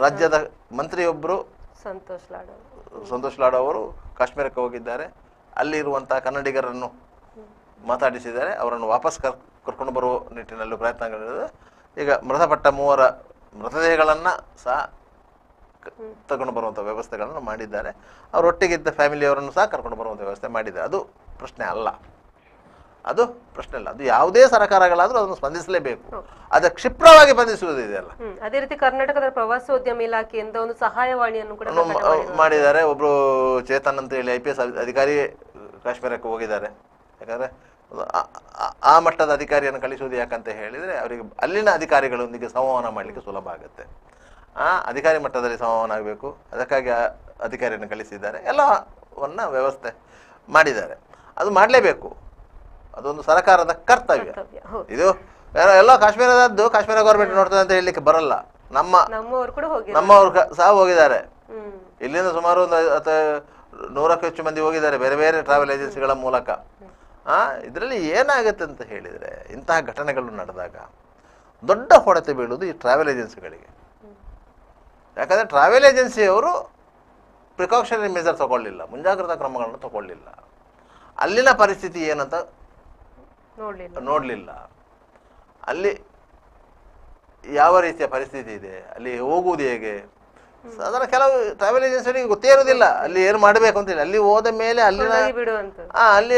ರಾಜ್ಯದ ಮಂತ್ರಿಯೊಬ್ಬರು ಸಂತೋಷ್ ಲಾಡ್ ಅವರು ಕಾಶ್ಮೀರಕ್ಕೆ ಹೋಗಿದ್ದಾರೆ. ಅಲ್ಲಿರುವಂಥ ಕನ್ನಡಿಗರನ್ನು ಮಾತಾಡಿಸಿದ್ದಾರೆ. ಅವರನ್ನು ವಾಪಸ್ ಕರ್ಕೊಂಡು ಬರುವ ನಿಟ್ಟಿನಲ್ಲಿ ಪ್ರಯತ್ನಗಳಿದೆ. ಈಗ ಮೃತಪಟ್ಟ 3 ಮೃತದೇಹಗಳನ್ನು ಸಹ ತಗೊಂಡು ಬರುವಂಥ ವ್ಯವಸ್ಥೆಗಳನ್ನು ಮಾಡಿದ್ದಾರೆ. ಅವರೊಟ್ಟಿಗಿದ್ದ ಫ್ಯಾಮಿಲಿಯವರನ್ನು ಸಹ ಕರ್ಕೊಂಡು ಬರುವಂಥ ವ್ಯವಸ್ಥೆ ಮಾಡಿದ್ದಾರೆ. ಅದು ಪ್ರಶ್ನೆ ಅಲ್ಲ, ಅದು ಪ್ರಶ್ನೆ ಅಲ್ಲ. ಅದು ಯಾವುದೇ ಸರ್ಕಾರಗಳಾದರೂ ಅದನ್ನು ಸ್ಪಂದಿಸಲೇಬೇಕು. ಅದು ಕ್ಷಿಪ್ರವಾಗಿ ಸ್ಪಂದಿಸುವುದಿದೆಯಲ್ಲ. ಅದೇ ರೀತಿ ಕರ್ನಾಟಕದ ಪ್ರವಾಸೋದ್ಯಮ ಇಲಾಖೆಯಿಂದ ಒಂದು ಸಹಾಯವಾಣಿಯನ್ನು ಕೂಡ ಮಾಡಿದ್ದಾರೆ. ಒಬ್ರು ಚೇತನ್ ಅಂತ ಹೇಳಿ IPS ಅಧಿಕಾರಿ ಕಾಶ್ಮೀರಕ್ಕೆ ಹೋಗಿದ್ದಾರೆ. ಯಾಕಂದರೆ ಆ ಮಟ್ಟದ ಅಧಿಕಾರಿಯನ್ನು ಕಳಿಸುವುದು ಯಾಕಂತ ಹೇಳಿದರೆ ಅವರಿಗೆ ಅಲ್ಲಿನ ಅಧಿಕಾರಿಗಳೊಂದಿಗೆ ಸಂವಹನ ಮಾಡಲಿಕ್ಕೆ ಸುಲಭ ಆಗುತ್ತೆ. ಅಧಿಕಾರಿ ಮಟ್ಟದಲ್ಲಿ ಸಂವಹನ ಆಗಬೇಕು. ಅದಕ್ಕಾಗಿ ಅಧಿಕಾರಿಯನ್ನು ಕಳಿಸಿದ್ದಾರೆ. ಎಲ್ಲವನ್ನ ವ್ಯವಸ್ಥೆ ಮಾಡಿದ್ದಾರೆ. ಅದು ಮಾಡಲೇಬೇಕು. ಅದೊಂದು ಸರ್ಕಾರದ ಕರ್ತವ್ಯ. ಇದು ಎಲ್ಲ ಕಾಶ್ಮೀರದದ್ದು ಕಾಶ್ಮೀರ ಗೌರ್ಮೆಂಟ್ ನೋಡ್ತದೆ ಅಂತ ಹೇಳಲಿಕ್ಕೆ ಬರಲ್ಲ. ನಮ್ಮವರು ಸಹ ಹೋಗಿದ್ದಾರೆ. ಇಲ್ಲಿಂದ ಸುಮಾರು ಒಂದು 100ಕ್ಕೂ ಹೆಚ್ಚು ಮಂದಿ ಹೋಗಿದ್ದಾರೆ ಬೇರೆ ಬೇರೆ ಟ್ರಾವೆಲ್ ಏಜೆನ್ಸಿಗಳ ಮೂಲಕ. ಇದರಲ್ಲಿ ಏನಾಗುತ್ತೆ ಅಂತ ಹೇಳಿದರೆ, ಇಂತಹ ಘಟನೆಗಳು ನಡೆದಾಗ ದೊಡ್ಡ ಹೊಡೆತ ಬೀಳುವುದು ಈ ಟ್ರಾವೆಲ್ ಏಜೆನ್ಸಿಗಳಿಗೆ. ಯಾಕಂದರೆ ಟ್ರಾವೆಲ್ ಏಜೆನ್ಸಿಯವರು ಪ್ರಿಕಾಷನರಿ ಮೆಜರ್ ತಗೊಳ್ಳಿಲ್ಲ, ಮುಂಜಾಗ್ರತಾ ಕ್ರಮಗಳನ್ನು ತಗೊಳ್ಳಿಲ್ಲ. ಅಲ್ಲಿನ ಪರಿಸ್ಥಿತಿ ಏನಂತ ನೋಡಲಿಲ್ಲ. ಅಲ್ಲಿ ಯಾವ ರೀತಿಯ ಪರಿಸ್ಥಿತಿ ಇದೆ, ಅಲ್ಲಿ ಹೋಗುವುದು ಹೇಗೆ. ಸಾಧಾರಣ ಕೆಲವು ಟ್ರಾವೆಲ್ ಏಜೆನ್ಸಿಗಳಿಗೆ ಗೊತ್ತೇ ಇರೋದಿಲ್ಲ ಅಲ್ಲಿ ಏನು ಮಾಡಬೇಕು ಅಂತೇಳಿ. ಅಲ್ಲಿ ಹೋದ ಮೇಲೆ ಅಲ್ಲಿನ ಅಲ್ಲಿ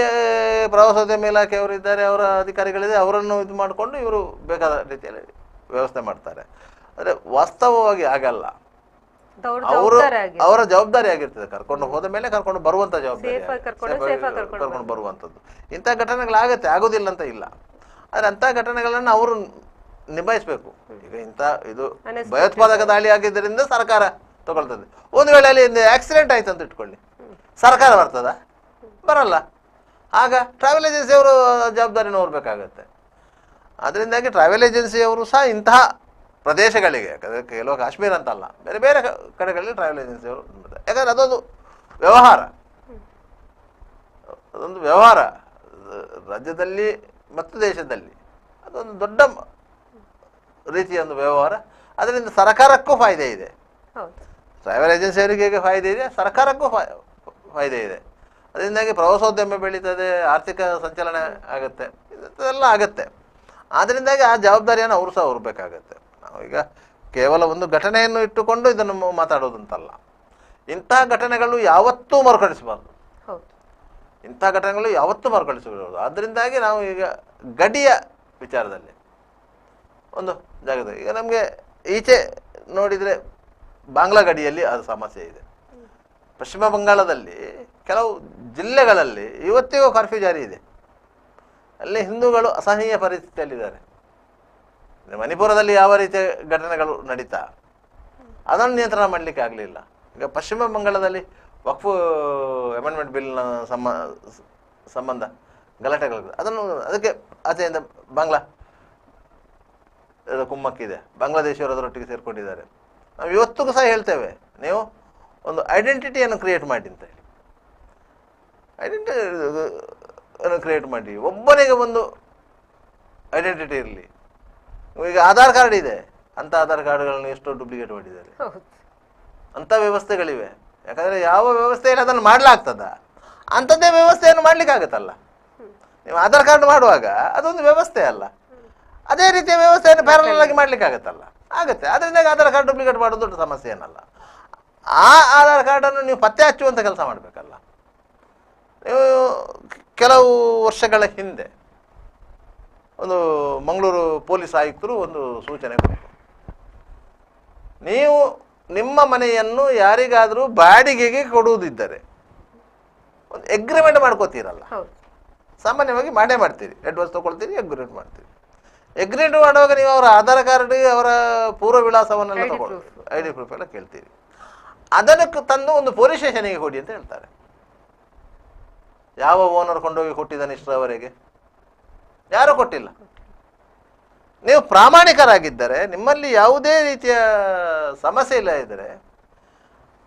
ಪ್ರವಾಸೋದ್ಯಮ ಇಲಾಖೆಯವರು ಇದ್ದಾರೆ, ಅವರ ಅಧಿಕಾರಿಗಳಿದೆ, ಅವರನ್ನು ಇದು ಮಾಡಿಕೊಂಡು ಇವರು ಬೇಕಾದ ರೀತಿಯಲ್ಲಿ ವ್ಯವಸ್ಥೆ ಮಾಡ್ತಾರೆ. ಆದರೆ ವಾಸ್ತವವಾಗಿ ಆಗಲ್ಲ. ಅವರ ಜವಾಬ್ದಾರಿ ಆಗಿರ್ತದೆ. ಕರ್ಕೊಂಡು ಹೋದ ಮೇಲೆ ಕರ್ಕೊಂಡು ಬರುವಂಥ ಜವಾಬ್ದಾರಿ, ಕರ್ಕೊಂಡು ಬರುವಂಥದ್ದು. ಇಂಥ ಘಟನೆಗಳಾಗತ್ತೆ, ಆಗೋದಿಲ್ಲ ಅಂತ ಇಲ್ಲ. ಆದರೆ ಅಂಥ ಘಟನೆಗಳನ್ನು ಅವರು ನಿಭಾಯಿಸಬೇಕು. ಈಗ ಇಂಥ ಇದು ಭಯೋತ್ಪಾದಕ ದಾಳಿ ಆಗಿದ್ದರಿಂದ ಸರ್ಕಾರ ತಗೊಳ್ತದೆ. ಒಂದು ವೇಳೆ ಅಲ್ಲಿ ಆಕ್ಸಿಡೆಂಟ್ ಆಯ್ತು ಅಂತ ಇಟ್ಕೊಳ್ಳಿ, ಸರ್ಕಾರ ಬರ್ತದ? ಬರಲ್ಲ. ಆಗ ಟ್ರಾವೆಲ್ ಏಜೆನ್ಸಿಯವರು ಜವಾಬ್ದಾರಿನ ಹೊರಬೇಕಾಗತ್ತೆ. ಅದರಿಂದಾಗಿ ಟ್ರಾವೆಲ್ ಏಜೆನ್ಸಿಯವರು ಸಹ ಇಂತಹ ಪ್ರದೇಶಗಳಿಗೆ, ಯಾಕಂದರೆ ಕೆಲವು ಕಾಶ್ಮೀರ ಅಂತಲ್ಲ, ಬೇರೆ ಬೇರೆ ಕಡೆಗಳಲ್ಲಿ ಟ್ರಾವೆಲ್ ಏಜೆನ್ಸಿಯವರು, ಯಾಕಂದರೆ ಅದೊಂದು ವ್ಯವಹಾರ, ಅದೊಂದು ವ್ಯವಹಾರ ರಾಜ್ಯದಲ್ಲಿ ಮತ್ತು ದೇಶದಲ್ಲಿ ಅದೊಂದು ದೊಡ್ಡ ರೀತಿಯ ಒಂದು ವ್ಯವಹಾರ. ಅದರಿಂದ ಸರ್ಕಾರಕ್ಕೂ ಫಾಯ್ದೆ ಇದೆ. ಟ್ರಾವೆಲ್ ಏಜೆನ್ಸಿಯವರಿಗೆ ಹೇಗೆ ಫಾಯ್ದೆ ಇದೆ, ಸರ್ಕಾರಕ್ಕೂ ಫಾಯ್ದೆ ಇದೆ. ಅದರಿಂದಾಗಿ ಪ್ರವಾಸೋದ್ಯಮ ಬೆಳೀತದೆ, ಆರ್ಥಿಕ ಸಂಚಲನ ಆಗುತ್ತೆ, ಇದೆಲ್ಲ ಆಗುತ್ತೆ. ಆದ್ದರಿಂದಾಗಿ ಆ ಜವಾಬ್ದಾರಿಯನ್ನು ಅವರು ಸಹ ಹೊರಬೇಕಾಗತ್ತೆ. ನಾವೀಗ ಕೇವಲ ಒಂದು ಘಟನೆಯನ್ನು ಇಟ್ಟುಕೊಂಡು ಇದನ್ನು ಮಾತಾಡೋದಂತಲ್ಲ. ಇಂತಹ ಘಟನೆಗಳು ಯಾವತ್ತೂ ಮರುಕಳಿಸಬಾರ್ದು. ಇಂಥ ಘಟನೆಗಳು ಯಾವತ್ತೂ ಮರುಕಳಿಸಬಾರ್ದು. ಅದರಿಂದಾಗಿ ನಾವು ಈಗ ಗಡಿಯ ವಿಚಾರದಲ್ಲಿ ಒಂದು ಜಾಗದಲ್ಲಿ, ಈಗ ನಮಗೆ ಈಚೆ ನೋಡಿದರೆ ಬಾಂಗ್ಲಾ ಗಡಿಯಲ್ಲಿ ಅದು ಸಮಸ್ಯೆ ಇದೆ. ಪಶ್ಚಿಮ ಬಂಗಾಳದಲ್ಲಿ ಕೆಲವು ಜಿಲ್ಲೆಗಳಲ್ಲಿ ಇವತ್ತಿಗೂ ಕರ್ಫ್ಯೂ ಜಾರಿ ಇದೆ. ಅಲ್ಲಿ ಹಿಂದೂಗಳು ಅಸಹನೀಯ ಪರಿಸ್ಥಿತಿಯಲ್ಲಿದ್ದಾರೆ. ಮಣಿಪುರದಲ್ಲಿ ಯಾವ ರೀತಿಯ ಘಟನೆಗಳು ನಡೀತಾ, ಅದನ್ನು ನಿಯಂತ್ರಣ ಮಾಡಲಿಕ್ಕೆ ಆಗಲಿಲ್ಲ. ಈಗ ಪಶ್ಚಿಮ ಬಂಗಾಳದಲ್ಲಿ ವಕ್ಫ್ ಅಮೆಂಡ್ಮೆಂಟ್ ಬಿಲ್ನ ಸಂಬಂಧ ಗಲಾಟೆಗಳು, ಅದಕ್ಕೆ ಆಚೆಯಿಂದ ಬಾಂಗ್ಲಾ ಕುಮ್ಮಕ್ಕಿದೆ, ಬಾಂಗ್ಲಾದೇಶಿಯವರು ಅದರೊಟ್ಟಿಗೆ ಸೇರಿಕೊಂಡಿದ್ದಾರೆ. ನಾವು ಇವತ್ತಿಗೂ ಸಹ ಹೇಳ್ತೇವೆ, ನೀವು ಒಂದು ಐಡೆಂಟಿಟಿಯನ್ನು ಕ್ರಿಯೇಟ್ ಮಾಡಿ ಅಂತ ಹೇಳಿ. ಐಡೆಂಟಿಟಿಯನ್ನು ಕ್ರಿಯೇಟ್ ಮಾಡಿ, ಒಬ್ಬನಿಗೆ ಒಂದು ಐಡೆಂಟಿಟಿ ಇರಲಿ. ಈಗ ಆಧಾರ್ ಕಾರ್ಡ್ ಇದೆ, ಅಂಥ ಆಧಾರ್ ಕಾರ್ಡ್ಗಳನ್ನು ಎಷ್ಟೋ ಡೂಪ್ಲಿಕೇಟ್ ಮಾಡಿದ್ದಾರೆ. ಅಂಥ ವ್ಯವಸ್ಥೆಗಳಿವೆ. ಯಾಕಂದರೆ ಯಾವ ವ್ಯವಸ್ಥೆಯಲ್ಲಿ ಅದನ್ನು ಮಾಡಲಾಗ್ತದ, ಅಂಥದ್ದೇ ವ್ಯವಸ್ಥೆಯನ್ನು ಮಾಡಲಿಕ್ಕಾಗತ್ತಲ್ಲ. ನೀವು ಆಧಾರ್ ಕಾರ್ಡ್ ಮಾಡುವಾಗ ಅದೊಂದು ವ್ಯವಸ್ಥೆ ಅಲ್ಲ, ಅದೇ ರೀತಿಯ ವ್ಯವಸ್ಥೆಯನ್ನು ಪ್ಯಾರಲಲ್ ಆಗಿ ಮಾಡಲಿಕ್ಕಾಗತ್ತಲ್ಲ, ಆಗುತ್ತೆ. ಅದರಿಂದಾಗಿ ಆಧಾರ್ ಕಾರ್ಡ್ ಡೂಪ್ಲಿಕೇಟ್ ಮಾಡೋದು ದೊಡ್ಡ ಸಮಸ್ಯೆ ಏನಲ್ಲ. ಆ ಆಧಾರ್ ಕಾರ್ಡನ್ನು ನೀವು ಪತ್ತೆ ಹಚ್ಚುವಂಥ ಕೆಲಸ ಮಾಡಬೇಕಲ್ಲ. ನೀವು ಕೆಲವು ವರ್ಷಗಳ ಹಿಂದೆ ಒಂದು ಮಂಗಳೂರು ಪೊಲೀಸ್ ಆಯುಕ್ತರು ಒಂದು ಸೂಚನೆ ಕೊಟ್ಟರು. ನೀವು ನಿಮ್ಮ ಮನೆಯನ್ನು ಯಾರಿಗಾದರೂ ಬಾಡಿಗೆಗೆ ಕೊಡುವುದಿದ್ದರೆ ಒಂದು ಎಗ್ರಿಮೆಂಟ್ ಮಾಡ್ಕೋತೀರಲ್ಲ, ಸಾಮಾನ್ಯವಾಗಿ ಮಾಡೇ ಮಾಡ್ತೀರಿ, ಅಡ್ವಾನ್ಸ್ ತೊಗೊಳ್ತೀರಿ, ಎಗ್ರಿಮೆಂಟ್ ಮಾಡ್ತೀರಿ. ಎಗ್ರಿಮೆಂಟ್ ಮಾಡುವಾಗ ನೀವು ಅವರ ಆಧಾರ್ ಕಾರ್ಡ್, ಅವರ ಪೂರ್ವ ವಿಳಾಸವನ್ನೆಲ್ಲ ತಗೊಳ್ತೀರಿ, ID ಪ್ರೂಫ್ ಎಲ್ಲ ಕೇಳ್ತೀರಿ. ಅದಕ್ಕೆ ತಂದು ಒಂದು ಪೊಲೀಸ್ ಸ್ಟೇಷನಿಗೆ ಕೊಡಿ ಅಂತ ಹೇಳ್ತಾರೆ. ಯಾವ ಓನರ್ ಕೊಂಡೋಗಿ ಕೊಟ್ಟಿದ್ದಾನೆ ಇಷ್ಟರವರೆಗೆ? ಯಾರೂ ಕೊಟ್ಟಿಲ್ಲ. ನೀವು ಪ್ರಾಮಾಣಿಕರಾಗಿದ್ದರೆ, ನಿಮ್ಮಲ್ಲಿ ಯಾವುದೇ ರೀತಿಯ ಸಮಸ್ಯೆ ಇಲ್ಲ ಇದ್ದರೆ,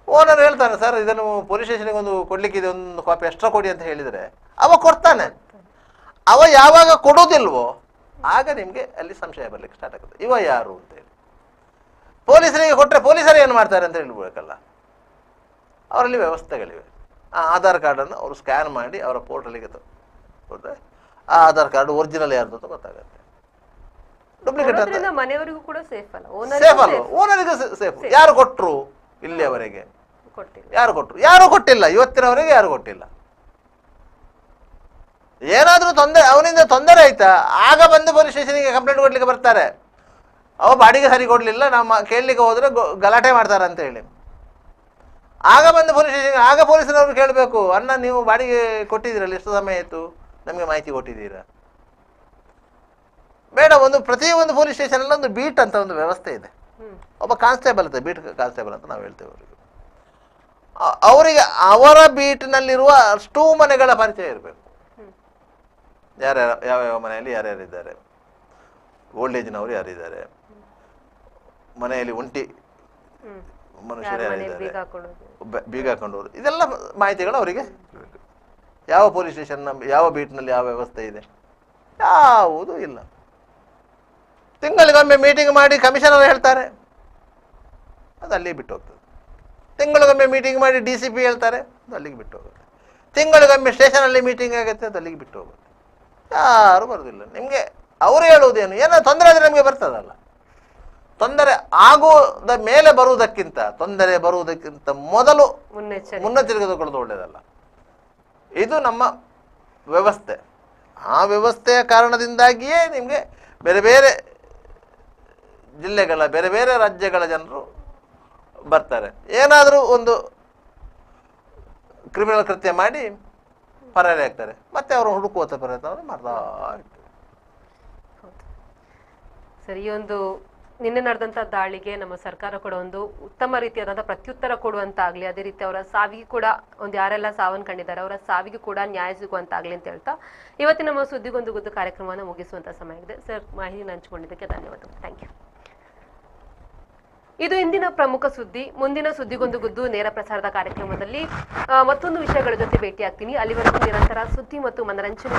ಓನರ್ ಹೇಳ್ತಾನೆ, ಸರ್ ಇದನ್ನು ಪೊಲೀಸ್ ಸ್ಟೇಷನ್ಗೆ ಒಂದು ಕೊಡ್ಲಿಕ್ಕಿದೆ, ಒಂದು ಕಾಪಿ ಎಕ್ಸ್ಟ್ರಾ ಕೊಡಿ ಅಂತ ಹೇಳಿದರೆ ಅವ ಕೊಡ್ತಾನೆ. ಅವ ಯಾವಾಗ ಕೊಡೋದಿಲ್ವೋ ಆಗ ನಿಮಗೆ ಅಲ್ಲಿ ಸಂಶಯ ಬರಲಿಕ್ಕೆ ಸ್ಟಾರ್ಟ್ ಆಗುತ್ತೆ, ಇವ ಯಾರು ಅಂತೇಳಿ. ಪೊಲೀಸರಿಗೆ ಕೊಟ್ಟರೆ ಪೊಲೀಸರು ಏನು ಮಾಡ್ತಾರೆ ಅಂತ ಹೇಳ್ಬೇಕಲ್ಲ. ಅವರಲ್ಲಿ ವ್ಯವಸ್ಥೆಗಳಿವೆ. ಆ ಆಧಾರ್ ಕಾರ್ಡನ್ನು ಅವರು ಸ್ಕ್ಯಾನ್ ಮಾಡಿ ಅವರ ಪೋರ್ಟಲಿಗೆ ಹೋದರೆ ಆ ಆಧಾರ್ ಕಾರ್ಡ್ ಒರಿಜಿನಲ್ ಯಾರ್ದು ಅಂತ ಗೊತ್ತಾಗುತ್ತೆ. ಡೂಪ್ಲಿಕೇಟ್ ಅಂತ ಮನೆಯವರಿಗೂ ಕೂಡ ಸೇಫ್ ಅಲ್ಲ, ಓನರಿಗೂ ಸೇಫ್. ಯಾರು ಕೊಟ್ಟರು ಇಲ್ಲಿಯವರೆಗೆ? ಯಾರು ಕೊಟ್ಟರು? ಯಾರೂ ಕೊಟ್ಟಿಲ್ಲ. ಇವತ್ತಿನವರೆಗೆ ಯಾರು ಕೊಟ್ಟಿಲ್ಲ. ಏನಾದರೂ ಅವನಿಂದ ತೊಂದರೆ ಆಯ್ತಾ ಆಗ ಬಂದು ಪೊಲೀಸ್ ಸ್ಟೇಷನಿಗೆ ಕಂಪ್ಲೇಂಟ್ ಕೊಡ್ಲಿಕ್ಕೆ ಬರ್ತಾರೆ. ಅವ ಬಾಡಿಗೆ ಸರಿ ಕೊಡಲಿಲ್ಲ, ನಮ್ಮ ಕೇಳಲಿಕ್ಕೆ ಹೋದರೆ ಗಲಾಟೆ ಮಾಡ್ತಾರೆ ಅಂತ ಹೇಳಿ. ಆಗ ಬಂದು ಪೊಲೀಸ್ ಸ್ಟೇಷನ್ಗೆ, ಆಗ ಪೊಲೀಸರವರು ಕೇಳಬೇಕು, ಅಣ್ಣ ನೀವು ಬಾಡಿಗೆ ಕೊಟ್ಟಿದ್ದೀರಲ್ಲ, ಎಷ್ಟು ಸಮಯ ಆಯಿತು, ನಮಗೆ ಮಾಹಿತಿ ಕೊಟ್ಟಿದ್ದೀರಾ? ಬೇಡ, ಪ್ರತಿಯೊಂದು ಪೊಲೀಸ್ ಸ್ಟೇಷನಲ್ಲಿ ಒಂದು ಬೀಟ್ ಅಂತ ಒಂದು ವ್ಯವಸ್ಥೆ ಇದೆ. ಒಬ್ಬ ಕಾನ್ಸ್ಟೇಬಲ್ ಅಂತ, ಬೀಟ್ ಕಾನ್ಸ್ಟೇಬಲ್ ಅಂತ ನಾವು ಹೇಳ್ತೇವೆ. ಅವರಿಗೆ ಅವರ ಬೀಟ್ನಲ್ಲಿರುವ ಅಷ್ಟೂ ಮನೆಗಳ ಪರಿಚಯ ಇರಬೇಕು. ಯಾವ ಮನೆಯಲ್ಲಿ ಯಾರ್ಯಾರಿದ್ದಾರೆ, ಓಲ್ಡ್ ಏಜ್ನವರು ಯಾರಿದ್ದಾರೆ, ಮನೆಯಲ್ಲಿ ಒಂಟಿ ಮನುಷ್ಯರು ಯಾರಿದ್ದಾರೆ, ಬೀಗ ಹಾಕೊಂಡವರು, ಇದೆಲ್ಲ ಮಾಹಿತಿಗಳು ಅವರಿಗೆ ಯಾವ ಪೊಲೀಸ್ ಸ್ಟೇಷನ್, ಯಾವ ಬೀಟ್ನಲ್ಲಿ ಯಾವ ವ್ಯವಸ್ಥೆ ಇದೆ, ಯಾವುದೂ ಇಲ್ಲ. ತಿಂಗಳಿಗೊಮ್ಮೆ ಮೀಟಿಂಗ್ ಮಾಡಿ ಕಮಿಷನರ್ ಹೇಳ್ತಾರೆ, ಅದು ಅಲ್ಲಿಗೆ ಬಿಟ್ಟು ಹೋಗ್ತದೆ. ತಿಂಗಳಿಗೊಮ್ಮೆ ಮೀಟಿಂಗ್ ಮಾಡಿ DCP ಹೇಳ್ತಾರೆ, ಅದು ಅಲ್ಲಿಗೆ ಬಿಟ್ಟು ಹೋಗುತ್ತೆ. ತಿಂಗಳಿಗೊಮ್ಮೆ ಸ್ಟೇಷನಲ್ಲಿ ಮೀಟಿಂಗ್ ಆಗುತ್ತೆ, ಅದು ಅಲ್ಲಿಗೆ ಬಿಟ್ಟು ಹೋಗುತ್ತೆ. ಯಾರು ಬರೋದಿಲ್ಲ. ನಿಮಗೆ ಅವರು ಹೇಳುವುದೇನು, ಏನೋ ತೊಂದರೆ ಆದರೆ ನಮಗೆ ಬರ್ತದಲ್ಲ. ತೊಂದರೆ ಆಗೋದ ಮೇಲೆ ಬರುವುದಕ್ಕಿಂತ, ತೊಂದರೆ ಬರುವುದಕ್ಕಿಂತ ಮೊದಲು ಮುನ್ನೆಚ್ಚರಿಕೆ ತಗೊಳ್ಳೋದು ಒಳ್ಳೆಯದಲ್ಲ. ಇದು ನಮ್ಮ ವ್ಯವಸ್ಥೆ. ಆ ವ್ಯವಸ್ಥೆಯ ಕಾರಣದಿಂದಾಗಿಯೇ ನಿಮಗೆ ಬೇರೆ ಬೇರೆ ಜಿಲ್ಲೆಗಳ, ಬೇರೆ ಬೇರೆ ರಾಜ್ಯಗಳ ಜನರು ಬರ್ತಾರೆ. ಏನಾದರೂ ಒಂದು ಕ್ರಿಮಿನಲ್ ಕೃತ್ಯ ಮಾಡಿ ಪರಾರಿ ಆಗ್ತಾರೆ, ಮತ್ತೆ ಅವರು ಹುಡುಕುವಂಥ ಪ್ರಯತ್ನವನ್ನು ಮಾಡ್ತಾ ಇರ್ತಾರೆ. ಸರ್, ಈ ಒಂದು ನಿನ್ನೆ ನಡೆದಂತ ದಾಳಿಗೆ ನಮ್ಮ ಸರ್ಕಾರ ಕೂಡ ಒಂದು ಉತ್ತಮ ರೀತಿಯಾದಂತಹ ಪ್ರತ್ಯುತ್ತರ ಕೊಡುವಂತಾಗ್ಲಿ, ಅದೇ ರೀತಿ ಅವರ ಸಾವಿಗೆ ಕೂಡ ಒಂದು ಯಾರೆಲ್ಲ ಸಾವನ್ನ ಕಂಡಿದ್ದಾರೆ ಅವರ ಸಾವಿಗೆ ಕೂಡ ನ್ಯಾಯ ಸಿಗುವಂತಾಗ್ಲಿ ಅಂತ ಹೇಳ್ತಾ ಇವತ್ತಿನ ನಮ್ಮ ಸುದ್ದಿಗೊಂದು ಗುದ್ದು ಕಾರ್ಯಕ್ರಮವನ್ನು ಮುಗಿಸುವಂತ ಸಮಯ ಇದೆ. ಸರ್, ಮಾಹಿತಿ ಹಂಚಿಕೊಂಡಿದ್ದಕ್ಕೆ ಧನ್ಯವಾದಗಳು. Thank you. ಇದು ಇಂದಿನ ಪ್ರಮುಖ ಸುದ್ದಿ. ಮುಂದಿನ ಸುದ್ದಿಗೊಂದು ಗುದ್ದು ನೇರ ಪ್ರಸಾರದ ಕಾರ್ಯಕ್ರಮದಲ್ಲಿ ಮತ್ತೊಂದು ವಿಷಯಗಳ ಜೊತೆ ಭೇಟಿಯಾಗ್ತೀನಿ. ಅಲ್ಲಿವರೆಗೂ ನಿರಂತರ ಸುದ್ದಿ ಮತ್ತು ಮನರಂಜನೆ